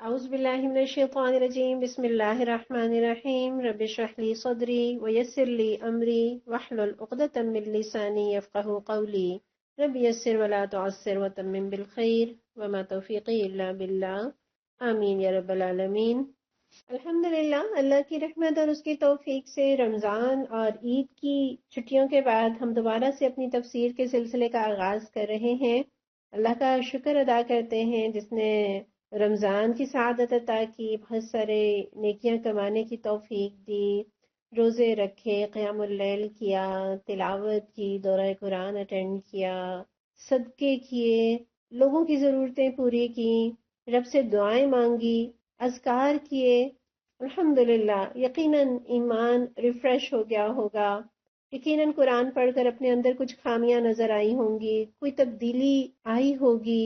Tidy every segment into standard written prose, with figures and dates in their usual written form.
اعوذ باللہ من الشیطان الرجیم بسم اللہ الرحمن الرحیم رب اشرح لی صدری ویسر لی امری واحلل عقدۃ من لسانی یفقہوا قولی رب یسر ولا تعسر وتمم بالخیر وما توفیقی الا باللہ آمین یا رب العالمین۔ الحمدللہ، اللہ کی رحمت اور اس کی توفیق سے رمضان اور عید کی چھٹیوں کے بعد ہم دوبارہ سے اپنی تفسیر کے سلسلے کا آغاز کر رہے ہیں۔ اللہ کا شکر ادا کرتے ہیں جس نے رمضان کی سعادت عطا کی، بہت سارے نیکیاں کمانے کی توفیق دی، روزے رکھے، قیام اللیل کیا، تلاوت کی، دورہ قرآن اٹینڈ کیا، صدقے کیے، لوگوں کی ضرورتیں پوری کی، رب سے دعائیں مانگی، اذکار کیے۔ الحمدللہ، یقیناً ایمان ریفریش ہو گیا ہوگا، یقیناً قرآن پڑھ کر اپنے اندر کچھ خامیاں نظر آئی ہوں گی، کوئی تبدیلی آئی ہوگی۔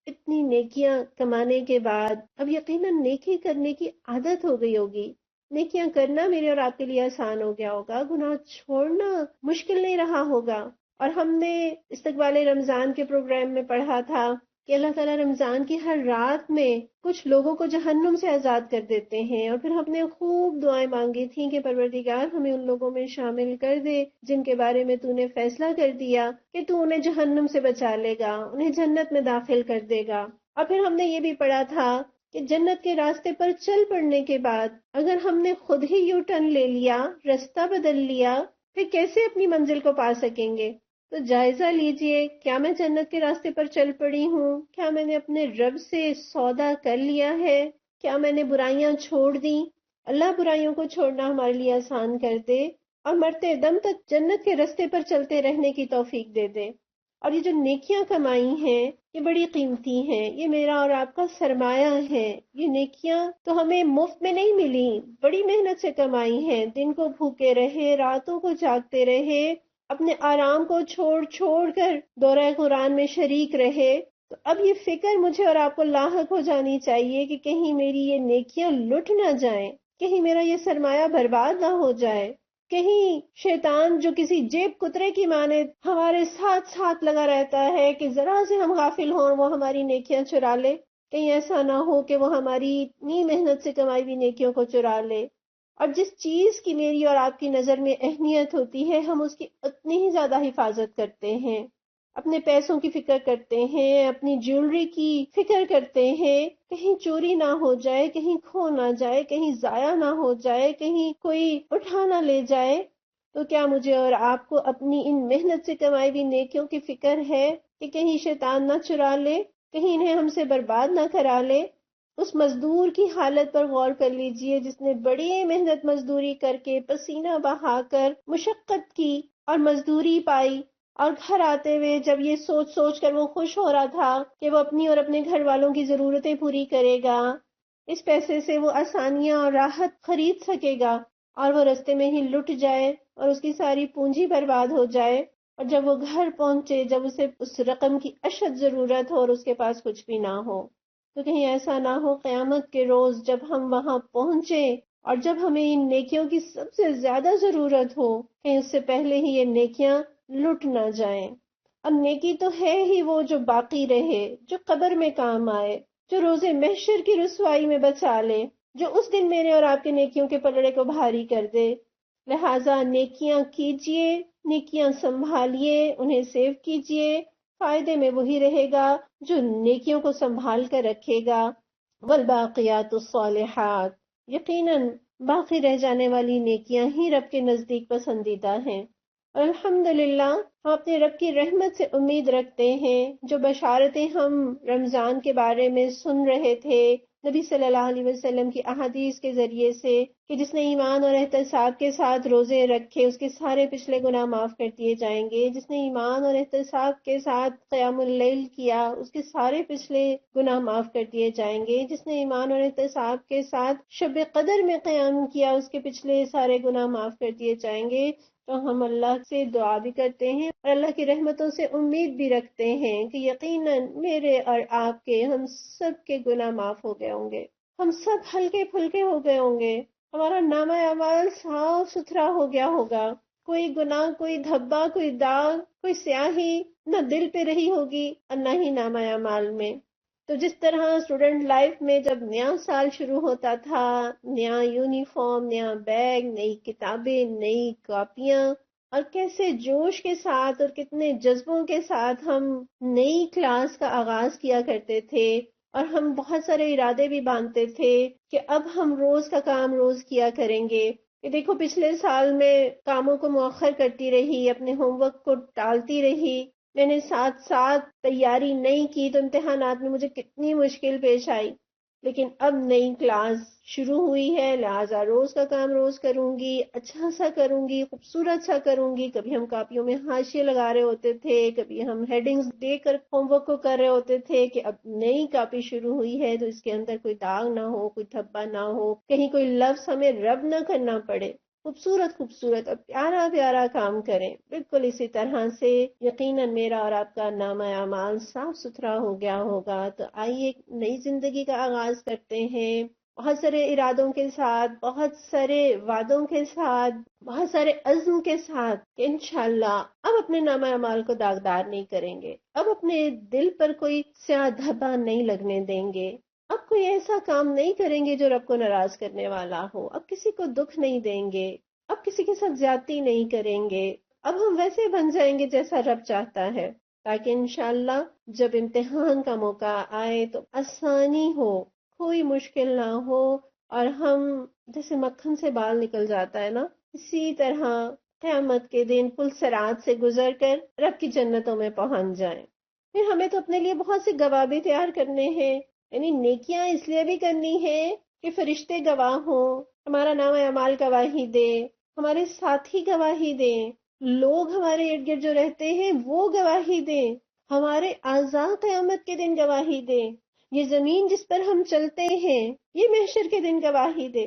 اتنی نیکیاں کمانے کے بعد اب یقیناً نیکی کرنے کی عادت ہو گئی ہوگی، نیکیاں کرنا میرے اور آپ کے لیے آسان ہو گیا ہوگا، گناہ چھوڑنا مشکل نہیں رہا ہوگا۔ اور ہم نے استقبال رمضان کے پروگرام میں پڑھا تھا کہ اللہ تعالیٰ رمضان کی ہر رات میں کچھ لوگوں کو جہنم سے آزاد کر دیتے ہیں، اور پھر ہم نے خوب دعائیں مانگی تھیں کہ پروردگار ہمیں ان لوگوں میں شامل کر دے جن کے بارے میں تو نے فیصلہ کر دیا کہ تو انہیں جہنم سے بچا لے گا، انہیں جنت میں داخل کر دے گا۔ اور پھر ہم نے یہ بھی پڑھا تھا کہ جنت کے راستے پر چل پڑنے کے بعد اگر ہم نے خود ہی یو ٹرن لے لیا، راستہ بدل لیا، پھر کیسے اپنی منزل کو پا سکیں گے؟ تو جائزہ لیجئے، کیا میں جنت کے راستے پر چل پڑی ہوں؟ کیا میں نے اپنے رب سے سودا کر لیا ہے؟ کیا میں نے برائیاں چھوڑ دیں؟ اللہ برائیوں کو چھوڑنا ہمارے لیے آسان کر دے اور مرتے دم تک جنت کے راستے پر چلتے رہنے کی توفیق دے دے۔ اور یہ جو نیکیاں کمائی ہیں یہ بڑی قیمتی ہیں، یہ میرا اور آپ کا سرمایہ ہے۔ یہ نیکیاں تو ہمیں مفت میں نہیں ملی، بڑی محنت سے کمائی ہیں، دن کو بھوکے رہے، راتوں کو جاگتے رہے، اپنے آرام کو چھوڑ چھوڑ کر دورہ قرآن میں شریک رہے۔ تو اب یہ فکر مجھے اور آپ کو لاحق ہو جانی چاہیے کہ کہیں میری یہ نیکیاں لٹ نہ جائیں، کہیں میرا یہ سرمایہ برباد نہ ہو جائے، کہیں شیطان جو کسی جیب کترے کی مانند ہمارے ساتھ ساتھ لگا رہتا ہے کہ ذرا سے ہم غافل ہوں وہ ہماری نیکیاں چرا لے، کہیں ایسا نہ ہو کہ وہ ہماری اتنی محنت سے کمائی ہوئی نیکیوں کو چرا لے۔ اور جس چیز کی میری اور آپ کی نظر میں اہمیت ہوتی ہے ہم اس کی اتنی ہی زیادہ حفاظت کرتے ہیں، اپنے پیسوں کی فکر کرتے ہیں، اپنی جیولری کی فکر کرتے ہیں، کہیں چوری نہ ہو جائے، کہیں کھو نہ جائے، کہیں ضائع نہ ہو جائے، کہیں کوئی اٹھا نہ لے جائے۔ تو کیا مجھے اور آپ کو اپنی ان محنت سے کمائی ہوئی نیکیوں کی فکر ہے کہ کہیں شیطان نہ چرا لے، کہیں انہیں ہم سے برباد نہ کرا لے؟ اس مزدور کی حالت پر غور کر لیجئے جس نے بڑی محنت مزدوری کر کے پسینہ بہا کر مشقت کی اور مزدوری پائی، اور گھر آتے ہوئے جب یہ سوچ سوچ کر وہ خوش ہو رہا تھا کہ وہ اپنی اور اپنے گھر والوں کی ضرورتیں پوری کرے گا، اس پیسے سے وہ آسانیاں اور راحت خرید سکے گا، اور وہ رستے میں ہی لٹ جائے اور اس کی ساری پونجی برباد ہو جائے، اور جب وہ گھر پہنچے جب اسے اس رقم کی اشد ضرورت ہو اور اس کے پاس کچھ بھی نہ ہو، تو کہیں ایسا نہ ہو قیامت کے روز جب ہم وہاں پہنچے اور جب ہمیں ان نیکیوں کی سب سے زیادہ ضرورت ہو، کہیں اس سے پہلے ہی یہ نیکیاں لٹ نہ جائیں۔ اب نیکی تو ہے ہی وہ جو باقی رہے، جو قبر میں کام آئے، جو روز محشر کی رسوائی میں بچا لے، جو اس دن میرے اور آپ کے نیکیوں کے پلڑے کو بھاری کر دے۔ لہٰذا نیکیاں کیجئے، نیکیاں سنبھالیے، انہیں سیو کیجئے، فائدے میں وہی رہے گا جو نیکیوں کو سنبھال کر رکھے گا۔ والباقیات الصالحات، یقیناً باقی رہ جانے والی نیکیاں ہی رب کے نزدیک پسندیدہ ہیں۔ اور الحمدللہ ہم اپنے رب کی رحمت سے امید رکھتے ہیں، جو بشارتیں ہم رمضان کے بارے میں سن رہے تھے نبی صلی اللہ علیہ وسلم کی احادیث کے ذریعے سے کہ جس نے ایمان اور احتساب کے ساتھ روزے رکھے اس کے سارے پچھلے گناہ معاف کر دیے جائیں گے، جس نے ایمان اور احتساب کے ساتھ قیام اللیل کیا اس کے سارے پچھلے گناہ معاف کر دیے جائیں گے، جس نے ایمان اور احتساب کے ساتھ شب قدر میں قیام کیا اس کے پچھلے سارے گناہ معاف کر دیے جائیں گے۔ تو ہم اللہ سے دعا بھی کرتے ہیں اور اللہ کی رحمتوں سے امید بھی رکھتے ہیں کہ یقیناً میرے اور آپ کے ہم سب کے گناہ معاف ہو گئے ہوں گے، ہم سب ہلکے پھلکے ہو گئے ہوں گے، ہمارا نامہ اعمال صاف ستھرا ہو گیا ہوگا، کوئی گناہ، کوئی دھبا، کوئی داغ، کوئی سیاہی نہ دل پہ رہی ہوگی اور نہ ہی نامہ اعمال میں۔ تو جس طرح اسٹوڈنٹ لائف میں جب نیا سال شروع ہوتا تھا، نیا یونیفارم، نیا بیگ، نئی کتابیں، نئی کاپیاں، اور کیسے جوش کے ساتھ اور کتنے جذبوں کے ساتھ ہم نئی کلاس کا آغاز کیا کرتے تھے، اور ہم بہت سارے ارادے بھی باندھتے تھے کہ اب ہم روز کا کام روز کیا کریں گے، کہ دیکھو پچھلے سال میں کاموں کو مؤخر کرتی رہی، اپنے ہوم ورک کو ٹالتی رہی، میں نے ساتھ ساتھ تیاری نہیں کی تو امتحانات میں مجھے کتنی مشکل پیش آئی، لیکن اب نئی کلاس شروع ہوئی ہے، لہٰذا روز کا کام روز کروں گی، اچھا سا کروں گی، خوبصورت سا کروں گی۔ کبھی ہم کاپیوں میں حاشیے لگا رہے ہوتے تھے، کبھی ہم ہیڈنگز دے کر ہوم ورک کو کر رہے ہوتے تھے کہ اب نئی کاپی شروع ہوئی ہے تو اس کے اندر کوئی داغ نہ ہو، کوئی دھبا نہ ہو، کہیں کوئی لفظ ہمیں رب نہ کرنا پڑے، خوبصورت خوبصورت اور پیارا پیارا کام کریں۔ بالکل اسی طرح سے یقیناً میرا اور آپ کا نامہ اعمال صاف ستھرا ہو گیا ہوگا، تو آئیے ایک نئی زندگی کا آغاز کرتے ہیں، بہت سارے ارادوں کے ساتھ، بہت سارے وعدوں کے ساتھ، بہت سارے عزم کے ساتھ کہ انشاءاللہ اب اپنے نامہ اعمال کو داغدار نہیں کریں گے، اب اپنے دل پر کوئی سیاہ دھبا نہیں لگنے دیں گے، اب کوئی ایسا کام نہیں کریں گے جو رب کو ناراض کرنے والا ہو، اب کسی کو دکھ نہیں دیں گے، اب کسی کے ساتھ زیادتی نہیں کریں گے، اب ہم ویسے بن جائیں گے جیسا رب چاہتا ہے، تاکہ انشاءاللہ جب امتحان کا موقع آئے تو آسانی ہو، کوئی مشکل نہ ہو، اور ہم جیسے مکھن سے بال نکل جاتا ہے نا، اسی طرح قیامت کے دن پل صراط سے گزر کر رب کی جنتوں میں پہنچ جائیں۔ پھر ہمیں تو اپنے لیے بہت سے گواہ بھی تیار کرنے ہیں، یعنی نیکیاں اس لیے بھی کرنی ہے کہ فرشتے گواہ ہوں، ہمارا نام اعمال گواہی دے، ہمارے ساتھی گواہی دیں، لوگ ہمارے ارد گرد جو رہتے ہیں وہ گواہی دیں، ہمارے اعضاء قیامت کے دن گواہی دیں، یہ زمین جس پر ہم چلتے ہیں یہ محشر کے دن گواہی دے۔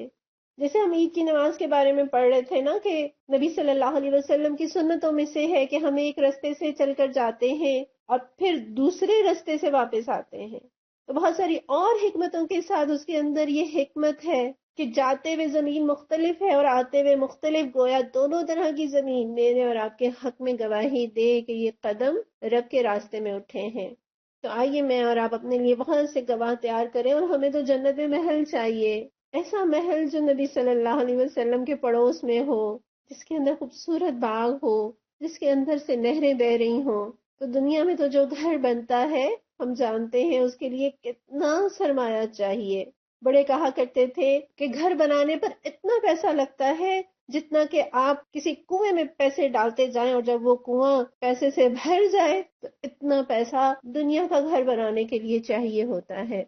جیسے ہم عید کی نماز کے بارے میں پڑھ رہے تھے نا کہ نبی صلی اللہ علیہ وسلم کی سنتوں میں سے ہے کہ ہم ایک رستے سے چل کر جاتے ہیں اور پھر دوسرے رستے سے واپس آتے ہیں، تو بہت ساری اور حکمتوں کے ساتھ اس کے اندر یہ حکمت ہے کہ جاتے ہوئے زمین مختلف ہے اور آتے ہوئے مختلف، گویا دونوں طرح کی زمین میرے اور آپ کے حق میں گواہی دے کہ یہ قدم رب کے راستے میں اٹھے ہیں۔ تو آئیے میں اور آپ اپنے لیے بہت سے گواہ تیار کریں، اور ہمیں تو جنت میں محل چاہیے، ایسا محل جو نبی صلی اللہ علیہ وسلم کے پڑوس میں ہو، جس کے اندر خوبصورت باغ ہو، جس کے اندر سے نہریں بہ رہی ہوں۔ تو دنیا میں تو جو گھر بنتا ہے ہم جانتے ہیں اس کے لیے کتنا سرمایہ چاہیے، بڑے کہا کرتے تھے کہ گھر بنانے پر اتنا پیسہ لگتا ہے جتنا کہ آپ کسی کنویں میں پیسے ڈالتے جائیں، اور جب وہ کنواں پیسے سے بھر جائے تو اتنا پیسہ دنیا کا گھر بنانے کے لیے چاہیے ہوتا ہے۔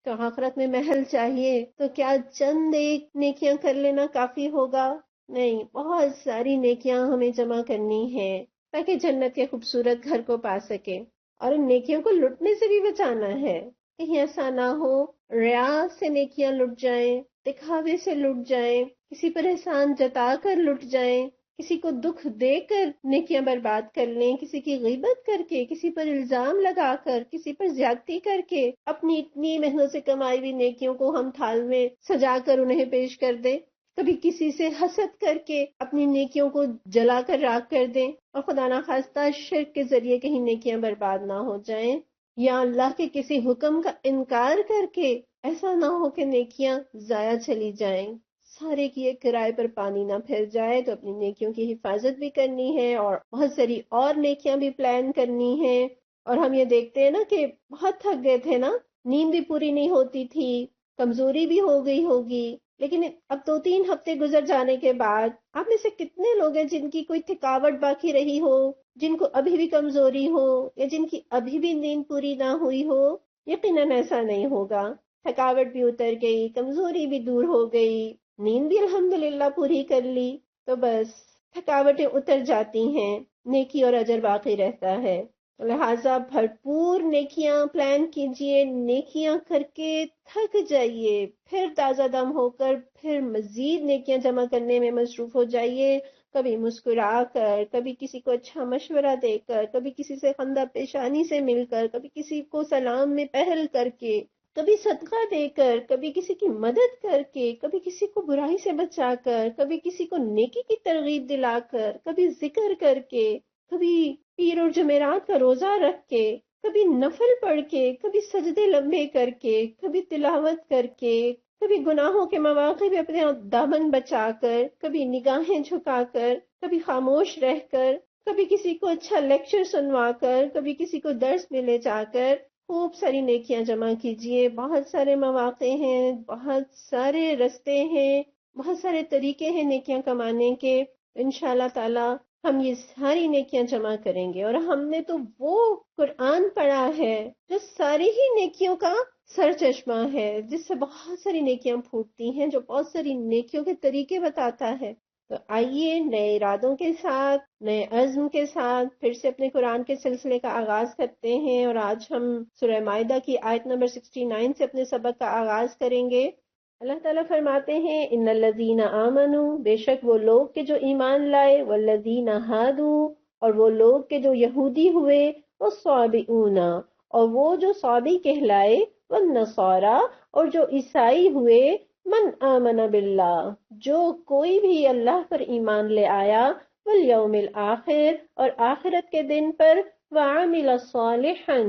تو آخرت میں محل چاہیے تو کیا چند ایک نیکیاں کر لینا کافی ہوگا؟ نہیں، بہت ساری نیکیاں ہمیں جمع کرنی ہیں تاکہ جنت کے خوبصورت گھر کو پا سکے، اور ان نیکیوں کو لٹنے سے بھی بچانا ہے، کہیں ایسا نہ ہو ریا سے نیکیاں لٹ جائیں، دکھاوے سے لٹ جائیں، کسی پر احسان جتا کر لٹ جائیں، کسی کو دکھ دے کر نیکیاں برباد کر لیں، کسی کی غیبت کر کے، کسی پر الزام لگا کر، کسی پر زیادتی کر کے اپنی اتنی محنت سے کمائی ہوئی نیکیوں کو ہم تھال میں سجا کر انہیں پیش کر دیں، کبھی کسی سے حسد کر کے اپنی نیکیوں کو جلا کر راکھ کر دیں، اور خدا نخواستہ شرک کے ذریعے کہیں نیکیاں برباد نہ ہو جائیں، یا اللہ کے کسی حکم کا انکار کر کے ایسا نہ ہو کہ نیکیاں ضائع چلی جائیں، سارے کیے کرائے پر پانی نہ پھر جائے۔ تو اپنی نیکیوں کی حفاظت بھی کرنی ہے اور بہت ساری اور نیکیاں بھی پلان کرنی ہے۔ اور ہم یہ دیکھتے ہیں نا کہ بہت تھک گئے تھے نا، نیند بھی پوری نہیں ہوتی تھی، کمزوری بھی ہو گئی ہوگی، لیکن اب 2-3 ہفتے گزر جانے کے بعد آپ میں سے کتنے لوگ ہیں جن کی کوئی تھکاوٹ باقی رہی ہو، جن کو ابھی بھی کمزوری ہو، یا جن کی ابھی بھی نیند پوری نہ ہوئی ہو؟ یقیناً ایسا نہیں ہوگا، تھکاوٹ بھی اتر گئی، کمزوری بھی دور ہو گئی، نیند بھی الحمدللہ پوری کر لی، تو بس تھکاوٹیں اتر جاتی ہیں، نیکی اور اجر باقی رہتا ہے۔ لہٰذا بھرپور نیکیاں پلان کیجئے، نیکیاں کر کے تھک جائیے، پھر تازہ دم ہو کر پھر مزید نیکیاں جمع کرنے میں مصروف ہو جائیے، کبھی مسکرا کر، کبھی کسی کو اچھا مشورہ دے کر، کبھی کسی سے خندہ پیشانی سے مل کر، کبھی کسی کو سلام میں پہل کر کے، کبھی صدقہ دے کر، کبھی کسی کی مدد کر کے، کبھی کسی کو برائی سے بچا کر، کبھی کسی کو نیکی کی ترغیب دلا کر، کبھی ذکر کر کے، کبھی پیر اور جمعرات کا روزہ رکھ کے، کبھی نفل پڑھ کے، کبھی سجدے لمبے کر کے، کبھی تلاوت کر کے، کبھی گناہوں کے مواقع پہ اپنے دامن بچا کر، کبھی نگاہیں جھکا کر، کبھی خاموش رہ کر، کبھی کسی کو اچھا لیکچر سنوا کر، کبھی کسی کو درس میں لے جا کر خوب ساری نیکیاں جمع کیجئے۔ بہت سارے مواقع ہیں، بہت سارے رستے ہیں، بہت سارے طریقے ہیں نیکیاں کمانے کے۔ انشاءاللہ تعالی ہم یہ ساری نیکیاں جمع کریں گے، اور ہم نے تو وہ قرآن پڑھا ہے جو ساری ہی نیکیوں کا سر چشمہ ہے، جس سے بہت ساری نیکیاں پھوٹتی ہیں، جو بہت ساری نیکیوں کے طریقے بتاتا ہے۔ تو آئیے نئے ارادوں کے ساتھ، نئے عزم کے ساتھ پھر سے اپنے قرآن کے سلسلے کا آغاز کرتے ہیں، اور آج ہم سورہ مائدہ کی آیت نمبر 69 سے اپنے سبق کا آغاز کریں گے۔ اللہ تعالیٰ فرماتے ہیں، ان الذین آمنوا، بے شک وہ لوگ کہ جو ایمان لائے، والذین ہادوا، اور وہ لوگ کہ جو یہودی ہوئے، والصابئون، اور وہ جو صابی کہلائے، والنصارى، اور جو عیسائی ہوئے، من آمن باللہ، جو کوئی بھی اللہ پر ایمان لے آیا، والیوم الآخر، اور آخرت کے دن پر، وعمل صالحا،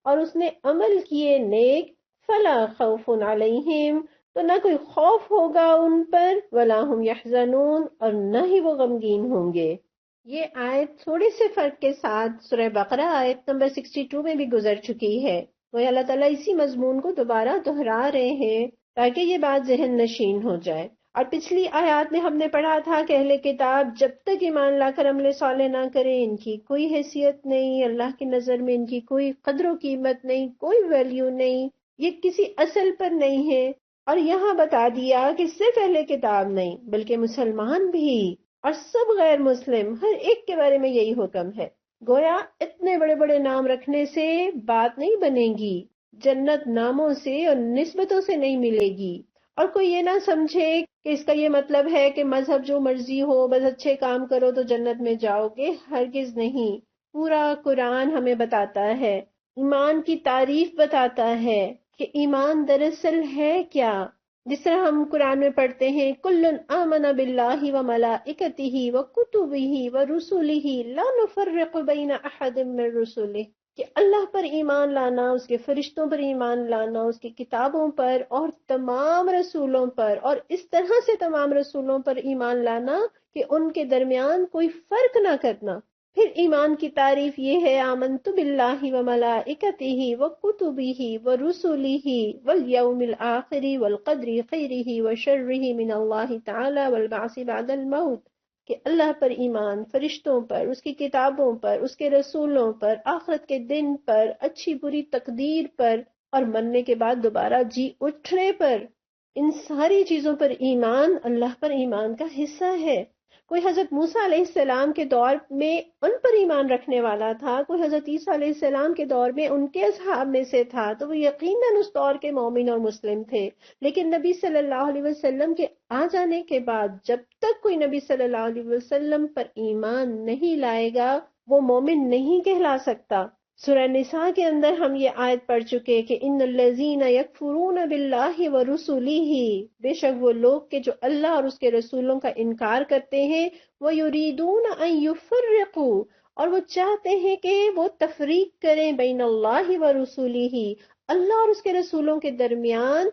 اور اس نے عمل کیے نیک، فلا خوف علیہم، تو نہ کوئی خوف ہوگا ان پر، ولا ہم یحزنون، اور نہ ہی وہ غمگین ہوں گے۔ یہ آیت تھوڑے سے فرق کے ساتھ سورہ بقرہ آیت نمبر 62 میں بھی گزر چکی ہے۔ وہ اللہ تعالیٰ اسی مضمون کو دوبارہ دہرا رہے ہیں تاکہ یہ بات ذہن نشین ہو جائے۔ اور پچھلی آیات میں ہم نے پڑھا تھا کہ اہل کتاب جب تک ایمان لا کر عمل صالح نہ کریں، ان کی کوئی حیثیت نہیں، اللہ کی نظر میں ان کی کوئی قدر و قیمت نہیں، کوئی ویلیو نہیں، یہ کسی اصل پر نہیں ہے۔ اور یہاں بتا دیا کہ صرف اہل کتاب نہیں بلکہ مسلمان بھی اور سب غیر مسلم، ہر ایک کے بارے میں یہی حکم ہے۔ گویا اتنے بڑے بڑے نام رکھنے سے بات نہیں بنے گی، جنت ناموں سے اور نسبتوں سے نہیں ملے گی۔ اور کوئی یہ نہ سمجھے کہ اس کا یہ مطلب ہے کہ مذہب جو مرضی ہو، بس اچھے کام کرو تو جنت میں جاؤ گے، ہرگز نہیں۔ پورا قرآن ہمیں بتاتا ہے، ایمان کی تعریف بتاتا ہے کہ ایمان دراصل ہے کیا۔ جس طرح ہم قرآن میں پڑھتے ہیں، کل آمن باللہ وملائکتہ وکتبہ ورسلہ لا نفرق بین احد من رسلہ، کہ اللہ پر ایمان لانا، اس کے فرشتوں پر ایمان لانا، اس کی کتابوں پر اور تمام رسولوں پر، اور اس طرح سے تمام رسولوں پر ایمان لانا کہ ان کے درمیان کوئی فرق نہ کرنا۔ پھر ایمان کی تعریف یہ ہے، آمنت باللہ وملائکتہ وکتبہ ورسلہ والیوم الآخر والقدر خیرہ وشرہ من اللہ تعالی والبعث بعد الموت، کہ اللہ پر ایمان، فرشتوں پر، اس کی کتابوں پر، اس کے رسولوں پر، آخرت کے دن پر، اچھی بری تقدیر پر، اور مرنے کے بعد دوبارہ جی اٹھنے پر، ان ساری چیزوں پر ایمان اللہ پر ایمان کا حصہ ہے۔ کوئی حضرت موسیٰ علیہ السلام کے دور میں ان پر ایمان رکھنے والا تھا، کوئی حضرت عیسیٰ علیہ السلام کے دور میں ان کے اصحاب میں سے تھا، تو وہ یقیناً اس دور کے مومن اور مسلم تھے۔ لیکن نبی صلی اللہ علیہ وسلم کے آ جانے کے بعد جب تک کوئی نبی صلی اللہ علیہ وسلم پر ایمان نہیں لائے گا، وہ مومن نہیں کہلا سکتا۔ سورہ نساء کے اندر ہم یہ آیت پڑھ چکے کہ ان الذین یکفرون باللہ ورسلہ، بے شک وہ لوگ کہ جو اللہ اور اس کے رسولوں کا انکار کرتے ہیں، ویریدون ان یفرقوا، اور وہ چاہتے ہیں کہ وہ تفریق کریں، بین اللہ ورسلہ، اللہ اور اس کے رسولوں کے درمیان،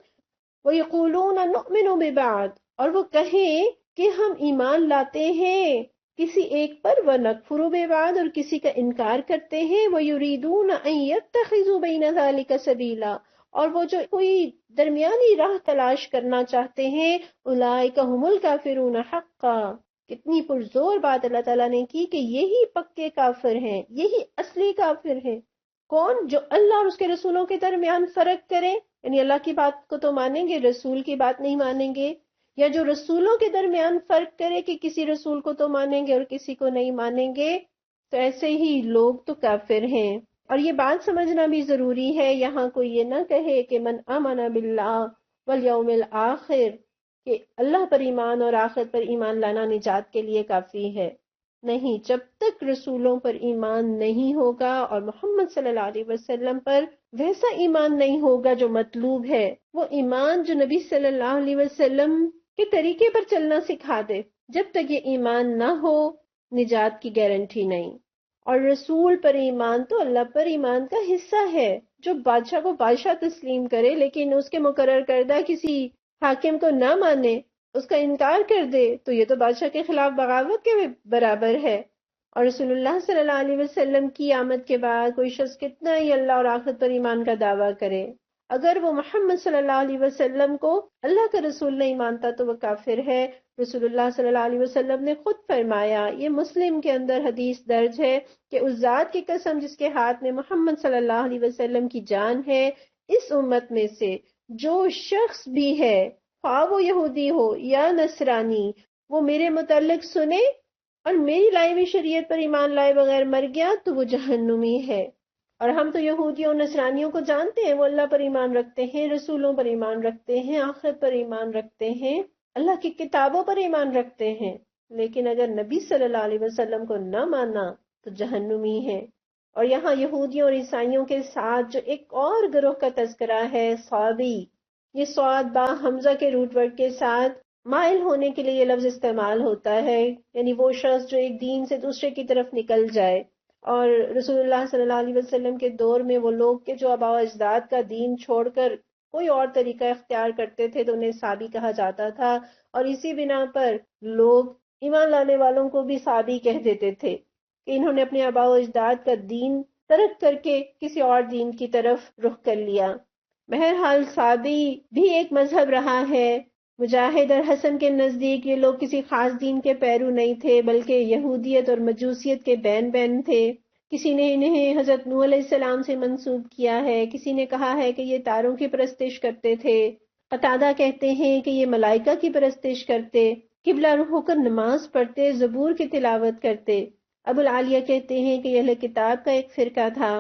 ویقولون نؤمن ببعض، اور وہ کہیں کہ ہم ایمان لاتے ہیں کسی ایک پر، وَنَكْفُرُ بِبَعْضٍ، اور کسی کا انکار کرتے ہیں، وَيُرِيدُونَ أَن يَتَّخِذُوا بَيْنَ ذَلِكَ سَبِيلًا، اور وہ جو کوئی درمیانی راہ تلاش کرنا چاہتے ہیں، أُولَٰئِكَ هُمُ الْكَافِرُونَ حَقًّا۔ کتنی پرزور بات اللہ تعالیٰ نے کی کہ یہی پکے کافر ہیں، یہی اصلی کافر ہیں۔ کون؟ جو اللہ اور اس کے رسولوں کے درمیان فرق کرے، یعنی اللہ کی بات کو تو مانیں گے، رسول کی بات نہیں مانیں گے، یا جو رسولوں کے درمیان فرق کرے کہ کسی رسول کو تو مانیں گے اور کسی کو نہیں مانیں گے، تو ایسے ہی لوگ تو کافر ہیں۔ اور یہ بات سمجھنا بھی ضروری ہے، یہاں کوئی یہ نہ کہے کہ من آمن باللہ والیوم الآخر، کہ اللہ پر ایمان اور آخرت پر ایمان لانا نجات کے لیے کافی ہے۔ نہیں، جب تک رسولوں پر ایمان نہیں ہوگا اور محمد صلی اللہ علیہ وسلم پر ویسا ایمان نہیں ہوگا جو مطلوب ہے، وہ ایمان جو نبی صلی اللہ علیہ وسلم کے طریقے پر چلنا سکھا دے، جب تک یہ ایمان نہ ہو، نجات کی گارنٹی نہیں۔ اور رسول پر ایمان تو اللہ پر ایمان کا حصہ ہے. جو بادشاہ کو بادشاہ تسلیم کرے لیکن اس کے مقرر کردہ کسی حاکم کو نہ مانے، اس کا انکار کر دے، تو یہ تو بادشاہ کے خلاف بغاوت کے برابر ہے. اور رسول اللہ صلی اللہ علیہ وسلم کی آمد کے بعد کوئی شخص کتنا ہی اللہ اور آخرت پر ایمان کا دعویٰ کرے، اگر وہ محمد صلی اللہ علیہ وسلم کو اللہ کا رسول نہیں مانتا تو وہ کافر ہے. رسول اللہ صلی اللہ علیہ وسلم نے خود فرمایا، یہ مسلم کے اندر حدیث درج ہے کہ اس ذات کی قسم جس کے ہاتھ میں محمد صلی اللہ علیہ وسلم کی جان ہے، اس امت میں سے جو شخص بھی ہے، خواہ وہ یہودی ہو یا نصرانی، وہ میرے متعلق سنے اور میری لائی ہوئی شریعت پر ایمان لائے بغیر مر گیا تو وہ جہنمی ہے. اور ہم تو یہودیوں اور نصرانیوں کو جانتے ہیں، وہ اللہ پر ایمان رکھتے ہیں، رسولوں پر ایمان رکھتے ہیں، آخرت پر ایمان رکھتے ہیں، اللہ کی کتابوں پر ایمان رکھتے ہیں، لیکن اگر نبی صلی اللہ علیہ وسلم کو نہ مانا تو جہنمی ہے. اور یہاں یہودیوں اور عیسائیوں کے ساتھ جو ایک اور گروہ کا تذکرہ ہے، صابی، یہ صاد با حمزہ کے روٹ ورڈ کے ساتھ مائل ہونے کے لیے یہ لفظ استعمال ہوتا ہے، یعنی وہ شخص جو ایک دین سے دوسرے کی طرف نکل جائے. اور رسول اللہ صلی اللہ علیہ وسلم کے دور میں وہ لوگ کہ جو آباء و اجداد کا دین چھوڑ کر کوئی اور طریقہ اختیار کرتے تھے تو انہیں صابی کہا جاتا تھا، اور اسی بنا پر لوگ ایمان لانے والوں کو بھی صابی کہہ دیتے تھے کہ انہوں نے اپنے آباء و اجداد کا دین ترک کر کے کسی اور دین کی طرف رخ کر لیا. بہرحال صابی بھی ایک مذہب رہا ہے. مجاہد اور حسن کے نزدیک یہ لوگ کسی خاص دین کے پیرو نہیں تھے بلکہ یہودیت اور مجوسیت کے بین بین تھے. کسی نے انہیں حضرت نوح علیہ السلام سے منسوب کیا ہے، کسی نے کہا ہے کہ یہ تاروں کی پرستش کرتے تھے. قتادہ کہتے ہیں کہ یہ ملائکہ کی پرستش کرتے، قبلہ رخ ہو کر نماز پڑھتے، زبور کی تلاوت کرتے. ابو العالیہ کہتے ہیں کہ یہ اہل کتاب کا ایک فرقہ تھا.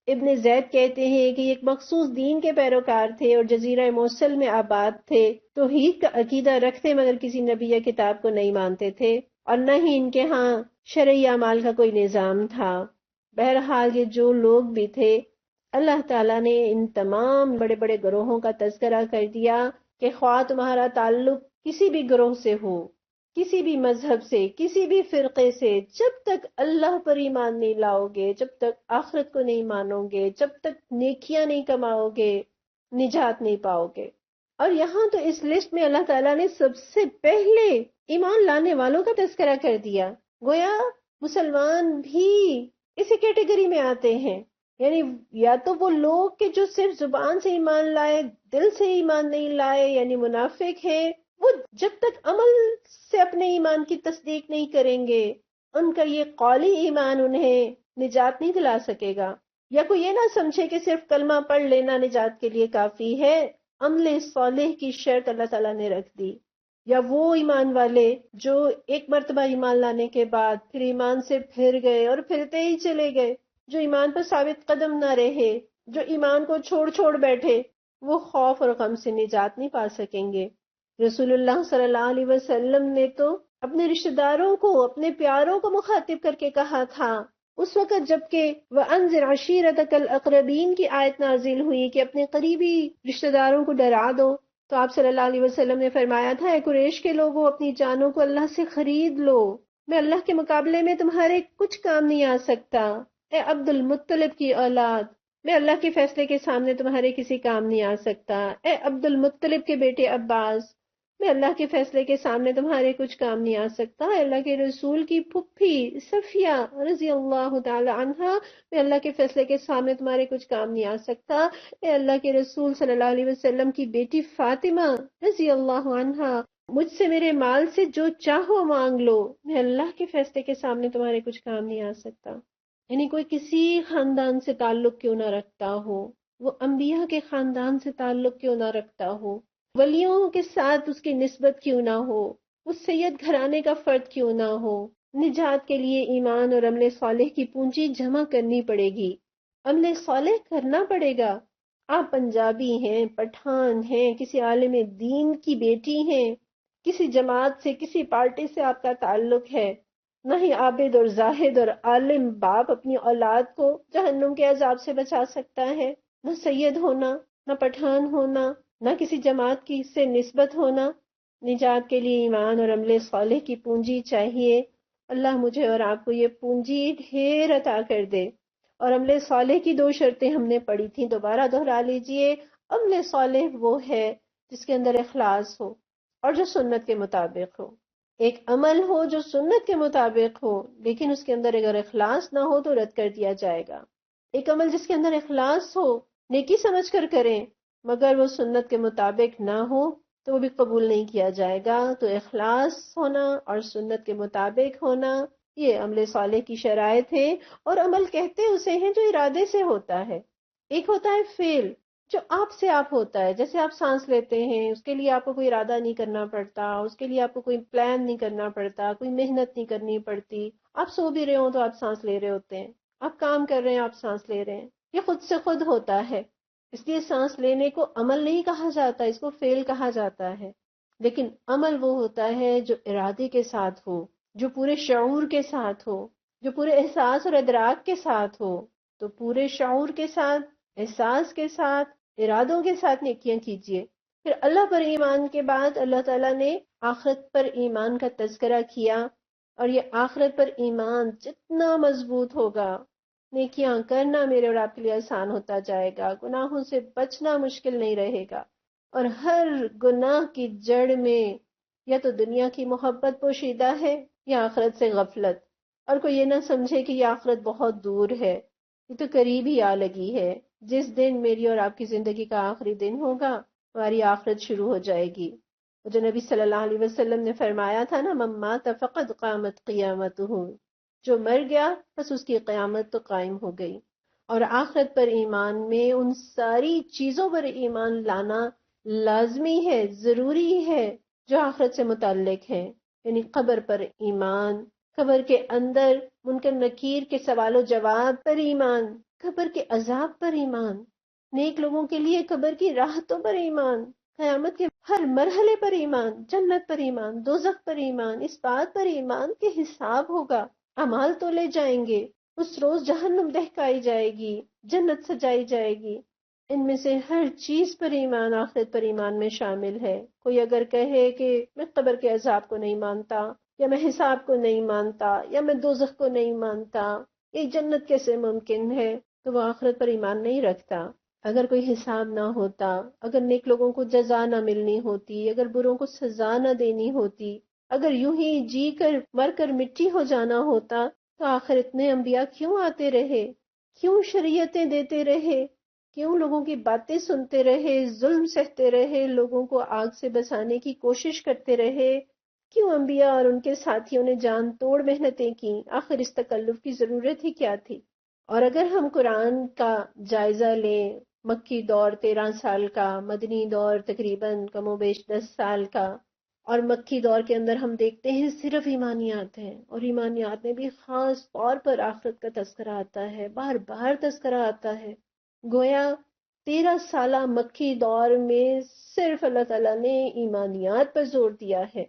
ابن زید کہتے ہیں کہ یہ ایک مخصوص دین کے پیروکار تھے اور جزیرہ موصل میں آباد تھے، توحید کا عقیدہ رکھتے مگر کسی نبی یا کتاب کو نہیں مانتے تھے، اور نہ ہی ان کے ہاں شرعی اعمال کا کوئی نظام تھا. بہرحال یہ جو لوگ بھی تھے، اللہ تعالیٰ نے ان تمام بڑے بڑے گروہوں کا تذکرہ کر دیا کہ خواہ تمہارا تعلق کسی بھی گروہ سے ہو، کسی بھی مذہب سے، کسی بھی فرقے سے، جب تک اللہ پر ایمان نہیں لاؤ گے، جب تک آخرت کو نہیں مانو گے، جب تک نیکیاں نہیں کماؤ گے، نجات نہیں پاؤ گے. اور یہاں تو اس لسٹ میں اللہ تعالیٰ نے سب سے پہلے ایمان لانے والوں کا تذکرہ کر دیا. گویا مسلمان بھی اسی کیٹیگری میں آتے ہیں، یعنی یا تو وہ لوگ کہ جو صرف زبان سے ایمان لائے، دل سے ایمان نہیں لائے، یعنی منافق ہیں، وہ جب تک عمل سے اپنے ایمان کی تصدیق نہیں کریں گے ان کا یہ قولی ایمان انہیں نجات نہیں دلا سکے گا. یا کوئی یہ نہ سمجھے کہ صرف کلمہ پڑھ لینا نجات کے لیے کافی ہے، عمل صالح کی شرط اللہ تعالیٰ نے رکھ دی. یا وہ ایمان والے جو ایک مرتبہ ایمان لانے کے بعد پھر ایمان سے پھر گئے اور پھرتے ہی چلے گئے، جو ایمان پر ثابت قدم نہ رہے، جو ایمان کو چھوڑ بیٹھے، وہ خوف اور غم سے نجات نہیں پا سکیں گے. رسول اللہ صلی اللہ علیہ وسلم نے تو اپنے رشتہ داروں کو، اپنے پیاروں کو مخاطب کر کے کہا تھا اس وقت جب کہ وَأَنذِرْ عَشِيرَتَكَ الْأَقْرَبِينَ کی آیت نازل ہوئی کہ اپنے قریبی رشتہ داروں کو ڈرا دو، تو آپ صلی اللہ علیہ وسلم نے فرمایا تھا، اے قریش کے لوگوں، اپنی جانوں کو اللہ سے خرید لو، میں اللہ کے مقابلے میں تمہارے کچھ کام نہیں آ سکتا. اے عبد المطلب کی اولاد، میں اللہ کے فیصلے کے سامنے تمہارے کسی کام نہیں آ سکتا. اے عبد المطلب کے بیٹے عباس، میں اللہ کے فیصلے کے سامنے تمہارے کچھ کام نہیں آ سکتا. اے اللہ کے رسول کی پھپھی صفیہ رضی اللہ تعالی عنہا، میں اللہ کے فیصلے کے سامنے تمہارے کچھ کام نہیں آ سکتا. اے اللہ کے رسول صلی اللہ علیہ وسلم کی بیٹی فاطمہ رضی اللہ عنہا، مجھ سے میرے مال سے جو چاہو مانگ لو، میں اللہ کے فیصلے کے سامنے تمہارے کچھ کام نہیں آ سکتا. یعنی کوئی کسی خاندان سے تعلق کیوں نہ رکھتا ہو، وہ انبیاء کے خاندان سے تعلق کیوں نہ رکھتا ہو، ولیوں کے ساتھ اس کی نسبت کیوں نہ ہو، وہ سید گھرانے کا فرد کیوں نہ ہو، نجات کے لیے ایمان اور عمل صالح کی پونجی جمع کرنی پڑے گی، عمل صالح کرنا پڑے گا. آپ پنجابی ہیں، پٹھان ہیں، کسی عالم دین کی بیٹی ہیں، کسی جماعت سے، کسی پارٹی سے آپ کا تعلق ہے، نہ ہی عابد اور زاہد اور عالم باپ اپنی اولاد کو جہنم کے عذاب سے بچا سکتا ہے. نہ سید ہونا، نہ پٹھان ہونا، نہ کسی جماعت کی سے نسبت ہونا. نجات کے لیے ایمان اور عمل صالح کی پونجی چاہیے. اللہ مجھے اور آپ کو یہ پونجی ڈھیر عطا کر دے۔ اور عمل صالح کی 2 شرطیں ہم نے پڑھی تھیں، دوبارہ دہرا لیجئے۔ عمل صالح وہ ہے جس کے اندر اخلاص ہو اور جو سنت کے مطابق ہو۔ ایک عمل ہو جو سنت کے مطابق ہو لیکن اس کے اندر اگر اخلاص نہ ہو تو رد کر دیا جائے گا۔ ایک عمل جس کے اندر اخلاص ہو، نیکی سمجھ کر کریں، مگر وہ سنت کے مطابق نہ ہو تو وہ بھی قبول نہیں کیا جائے گا۔ تو اخلاص ہونا اور سنت کے مطابق ہونا، یہ عمل صالح کی شرائط ہے۔ اور عمل کہتے اسے ہیں جو ارادے سے ہوتا ہے۔ ایک ہوتا ہے فعل جو آپ سے آپ ہوتا ہے، جیسے آپ سانس لیتے ہیں، اس کے لیے آپ کو کوئی ارادہ نہیں کرنا پڑتا، اس کے لیے آپ کو کوئی پلان نہیں کرنا پڑتا، کوئی محنت نہیں کرنی پڑتی۔ آپ سو بھی رہے ہوں تو آپ سانس لے رہے ہوتے ہیں، آپ کام کر رہے ہیں آپ سانس لے رہے ہیں، یہ خود سے خود ہوتا ہے۔ اس لیے سانس لینے کو عمل نہیں کہا جاتا، اس کو فعل کہا جاتا ہے۔ لیکن عمل وہ ہوتا ہے جو ارادے کے ساتھ ہو، جو پورے شعور کے ساتھ ہو، جو پورے احساس اور ادراک کے ساتھ ہو۔ تو پورے شعور کے ساتھ، احساس کے ساتھ، ارادوں کے ساتھ نیکیاں کیجیے۔ پھر اللہ پر ایمان کے بعد اللہ تعالیٰ نے آخرت پر ایمان کا تذکرہ کیا، اور یہ آخرت پر ایمان جتنا مضبوط ہوگا، نیکیاں کرنا میرے اور آپ کے لیے آسان ہوتا جائے گا، گناہوں سے بچنا مشکل نہیں رہے گا۔ اور ہر گناہ کی جڑ میں یا تو دنیا کی محبت پوشیدہ ہے یا آخرت سے غفلت۔ اور کوئی یہ نہ سمجھے کہ یہ آخرت بہت دور ہے، یہ تو قریب ہی آ لگی ہے۔ جس دن میری اور آپ کی زندگی کا آخری دن ہوگا، ہماری آخرت شروع ہو جائے گی۔ جو نبی صلی اللہ علیہ وسلم نے فرمایا تھا نا، من مات فقد قامت قیامتہ، جو مر گیا بس اس کی قیامت تو قائم ہو گئی۔ اور آخرت پر ایمان میں ان ساری چیزوں پر ایمان لانا لازمی ہے، ضروری ہے جو آخرت سے متعلق ہیں، یعنی قبر پر ایمان، قبر کے اندر منکر نکیر کے سوال و جواب پر ایمان، قبر کے عذاب پر ایمان، نیک لوگوں کے لیے قبر کی راحتوں پر ایمان، قیامت کے ہر مرحلے پر ایمان، جنت پر ایمان، دوزخ پر ایمان، اس بات پر ایمان کہ حساب ہوگا، اعمال تولے جائیں گے، اس روز جہنم دہکائی جائے گی، جنت سجائی جائے گی۔ ان میں سے ہر چیز پر ایمان آخرت پر ایمان میں شامل ہے۔ کوئی اگر کہے کہ میں قبر کے عذاب کو نہیں مانتا، یا میں حساب کو نہیں مانتا، یا میں دوزخ کو نہیں مانتا، یہ جنت کیسے ممکن ہے، تو وہ آخرت پر ایمان نہیں رکھتا۔ اگر کوئی حساب نہ ہوتا، اگر نیک لوگوں کو جزا نہ ملنی ہوتی، اگر بروں کو سزا نہ دینی ہوتی، اگر یوں ہی جی کر مر کر مٹی ہو جانا ہوتا، تو آخر اتنے انبیاء کیوں آتے رہے، کیوں شریعتیں دیتے رہے، کیوں لوگوں کی باتیں سنتے رہے، ظلم سہتے رہے، لوگوں کو آگ سے بچانے کی کوشش کرتے رہے، کیوں انبیاء اور ان کے ساتھیوں نے جان توڑ محنتیں کی، آخر اس تکلف کی ضرورت ہی کیا تھی۔ اور اگر ہم قرآن کا جائزہ لیں، مکی دور 13 سال کا، مدنی دور تقریباً کم و بیش 10 سال کا، اور مکی دور کے اندر ہم دیکھتے ہیں صرف ایمانیات ہیں، اور ایمانیات میں بھی خاص طور پر آخرت کا تذکرہ آتا ہے، بار بار تذکرہ آتا ہے۔ گویا 13 سالہ مکی دور میں صرف اللہ تعالیٰ نے ایمانیات پر زور دیا ہے،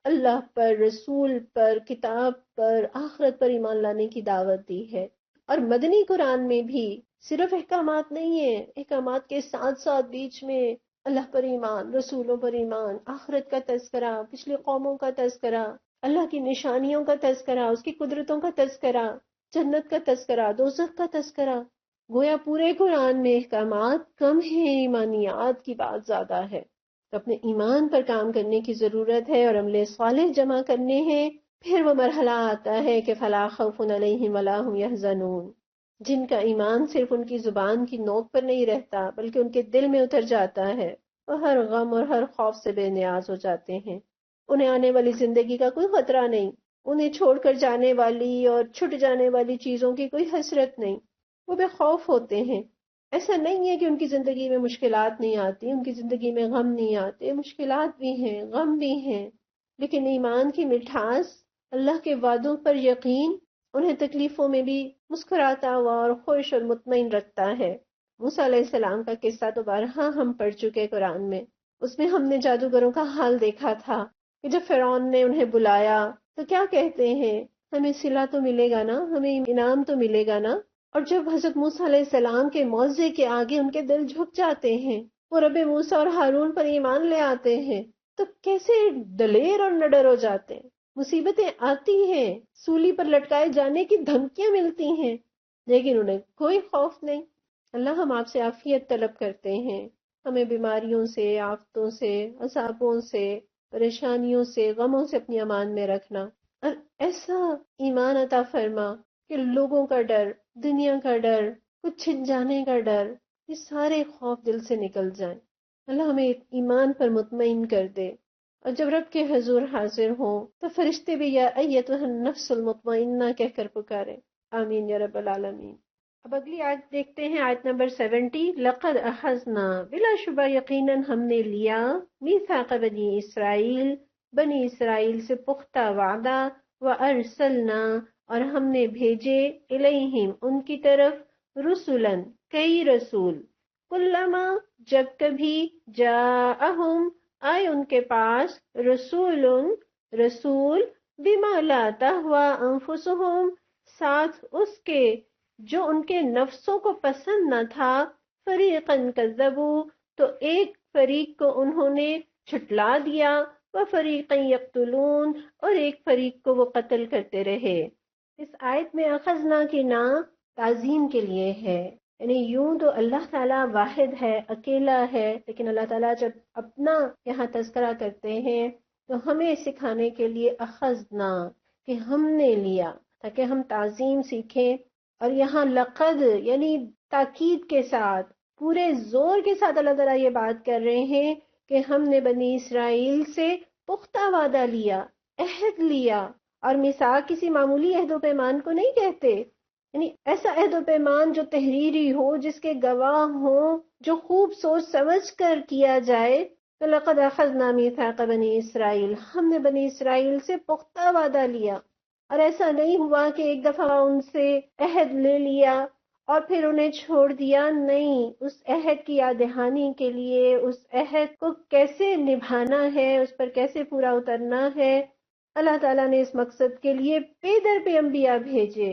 اللہ پر، رسول پر، کتاب پر، آخرت پر ایمان لانے کی دعوت دی ہے۔ اور مدنی قرآن میں بھی صرف احکامات نہیں ہیں، احکامات کے ساتھ ساتھ بیچ میں اللہ پر ایمان، رسولوں پر ایمان، آخرت کا تذکرہ، پچھلی قوموں کا تذکرہ، اللہ کی نشانیوں کا تذکرہ، اس کی قدرتوں کا تذکرہ، جنت کا تذکرہ، دوزخ کا تذکرہ۔ گویا پورے قرآن میں احکامات کم ہیں، ایمانیات کی بات زیادہ ہے۔ تو اپنے ایمان پر کام کرنے کی ضرورت ہے اور عمل صالح جمع کرنے ہیں۔ پھر وہ مرحلہ آتا ہے کہ فلا خوف علیہم ولا هم یحزنون، جن کا ایمان صرف ان کی زبان کی نوک پر نہیں رہتا بلکہ ان کے دل میں اتر جاتا ہے، وہ ہر غم اور ہر خوف سے بے نیاز ہو جاتے ہیں۔ انہیں آنے والی زندگی کا کوئی خطرہ نہیں، انہیں چھوڑ کر جانے والی اور چھٹ جانے والی چیزوں کی کوئی حسرت نہیں، وہ بے خوف ہوتے ہیں۔ ایسا نہیں ہے کہ ان کی زندگی میں مشکلات نہیں آتی، ان کی زندگی میں غم نہیں آتے، مشکلات بھی ہیں، غم بھی ہیں، لیکن ایمان کی مٹھاس، اللہ کے وعدوں پر یقین انہیں تکلیفوں میں بھی مسکراتا ہوا اور خوش اور مطمئن رکھتا ہے۔ موسیٰ علیہ السلام کا قصہ تو بارہا ہم پڑھ چکے قرآن میں، اس میں ہم نے جادوگروں کا حال دیکھا تھا کہ جب فرعون نے انہیں بلایا تو کیا کہتے ہیں، ہمیں صلہ تو ملے گا نا، ہمیں انعام تو ملے گا نا۔ اور جب حضرت موسیٰ علیہ السلام کے معجزے کے آگے ان کے دل جھک جاتے ہیں، وہ رب موسیٰ اور ہارون پر ایمان لے آتے ہیں، تو کیسے دلیر اور نڈر ہو جاتے ہیں۔ مصیبتیں آتی ہیں، سولی پر لٹکائے جانے کی دھمکیاں ملتی ہیں، لیکن انہیں کوئی خوف نہیں۔ اللہ ہم آپ سے عافیت طلب کرتے ہیں، ہمیں بیماریوں سے، آفتوں سے، عذابوں سے، پریشانیوں سے، غموں سے اپنی امان میں رکھنا، اور ایسا ایمان عطا فرما کہ لوگوں کا ڈر، دنیا کا ڈر، کچھ چھن جانے کا ڈر، یہ سارے خوف دل سے نکل جائیں۔ اللہ ہمیں ایمان پر مطمئن کر دے، اور جب رب کے حضور حاضر ہوں تو فرشتے بھی یا ایتھا النفس المطمئنہ کہہ کر پکارے۔ آمین یا رب العالمین۔ اب اگلی آیت دیکھتے ہیں، آیت نمبر 70۔ لقد اخذنا، بلا شبہ یقیناً ہم نے لیا، میثاق بنی اسرائیل، بنی اسرائیل سے پختہ وعدہ، وارسلنا، اور ہم نے بھیجے، الیہم ان کی طرف، رسولن کئی رسول، کلما جب کبھی، جاءہم آئے ان کے پاس، رسول رسول، بما لا تہوی انفسہم ساتھ اس کے جو ان کے نفسوں کو پسند نہ تھا، فریقاً کذبوا تو ایک فریق کو انہوں نے جھٹلا دیا، وفریقاً یقتلون اور ایک فریق کو وہ قتل کرتے رہے۔ اس آیت میں اخذنا کی نا تعظیم کے لیے ہے، یعنی یوں تو اللہ تعالیٰ واحد ہے، اکیلا ہے، لیکن اللہ تعالیٰ جب اپنا یہاں تذکرہ کرتے ہیں تو ہمیں سکھانے کے لیے اخذنا، کہ ہم نے لیا، تاکہ ہم تعظیم سیکھیں۔ اور یہاں لقد یعنی تاکید کے ساتھ، پورے زور کے ساتھ اللہ تعالیٰ یہ بات کر رہے ہیں کہ ہم نے بنی اسرائیل سے پختہ وعدہ لیا، عہد لیا، اور میثاق کسی معمولی عہد و پیمان کو نہیں کہتے، یعنی ایسا عہد و پیمان جو تحریری ہو، جس کے گواہ ہوں، جو خوب سوچ سمجھ کر کیا جائے۔ تو لقد اخذنا میثاق بنی اسرائیل، ہم نے بنی اسرائیل سے پختہ وعدہ لیا، اور ایسا نہیں ہوا کہ ایک دفعہ ان سے عہد لے لیا اور پھر انہیں چھوڑ دیا، نہیں، اس عہد کی یاد دہانی کے لیے، اس عہد کو کیسے نبھانا ہے، اس پر کیسے پورا اترنا ہے، اللہ تعالیٰ نے اس مقصد کے لیے پے در پہ انبیاء بھیجے۔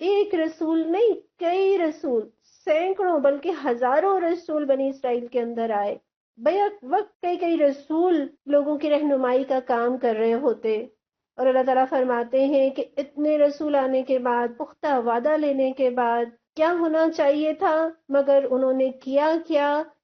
ایک رسول نہیں، کئی رسول، سینکڑوں بلکہ ہزاروں رسول بنی اسرائیل کے اندر آئے، بیک وقت کئی کئی رسول لوگوں کی رہنمائی کا کام کر رہے ہوتے۔ اور اللہ تعالیٰ فرماتے ہیں کہ اتنے رسول آنے کے بعد، پختہ وعدہ لینے کے بعد کیا ہونا چاہیے تھا، مگر انہوں نے کیا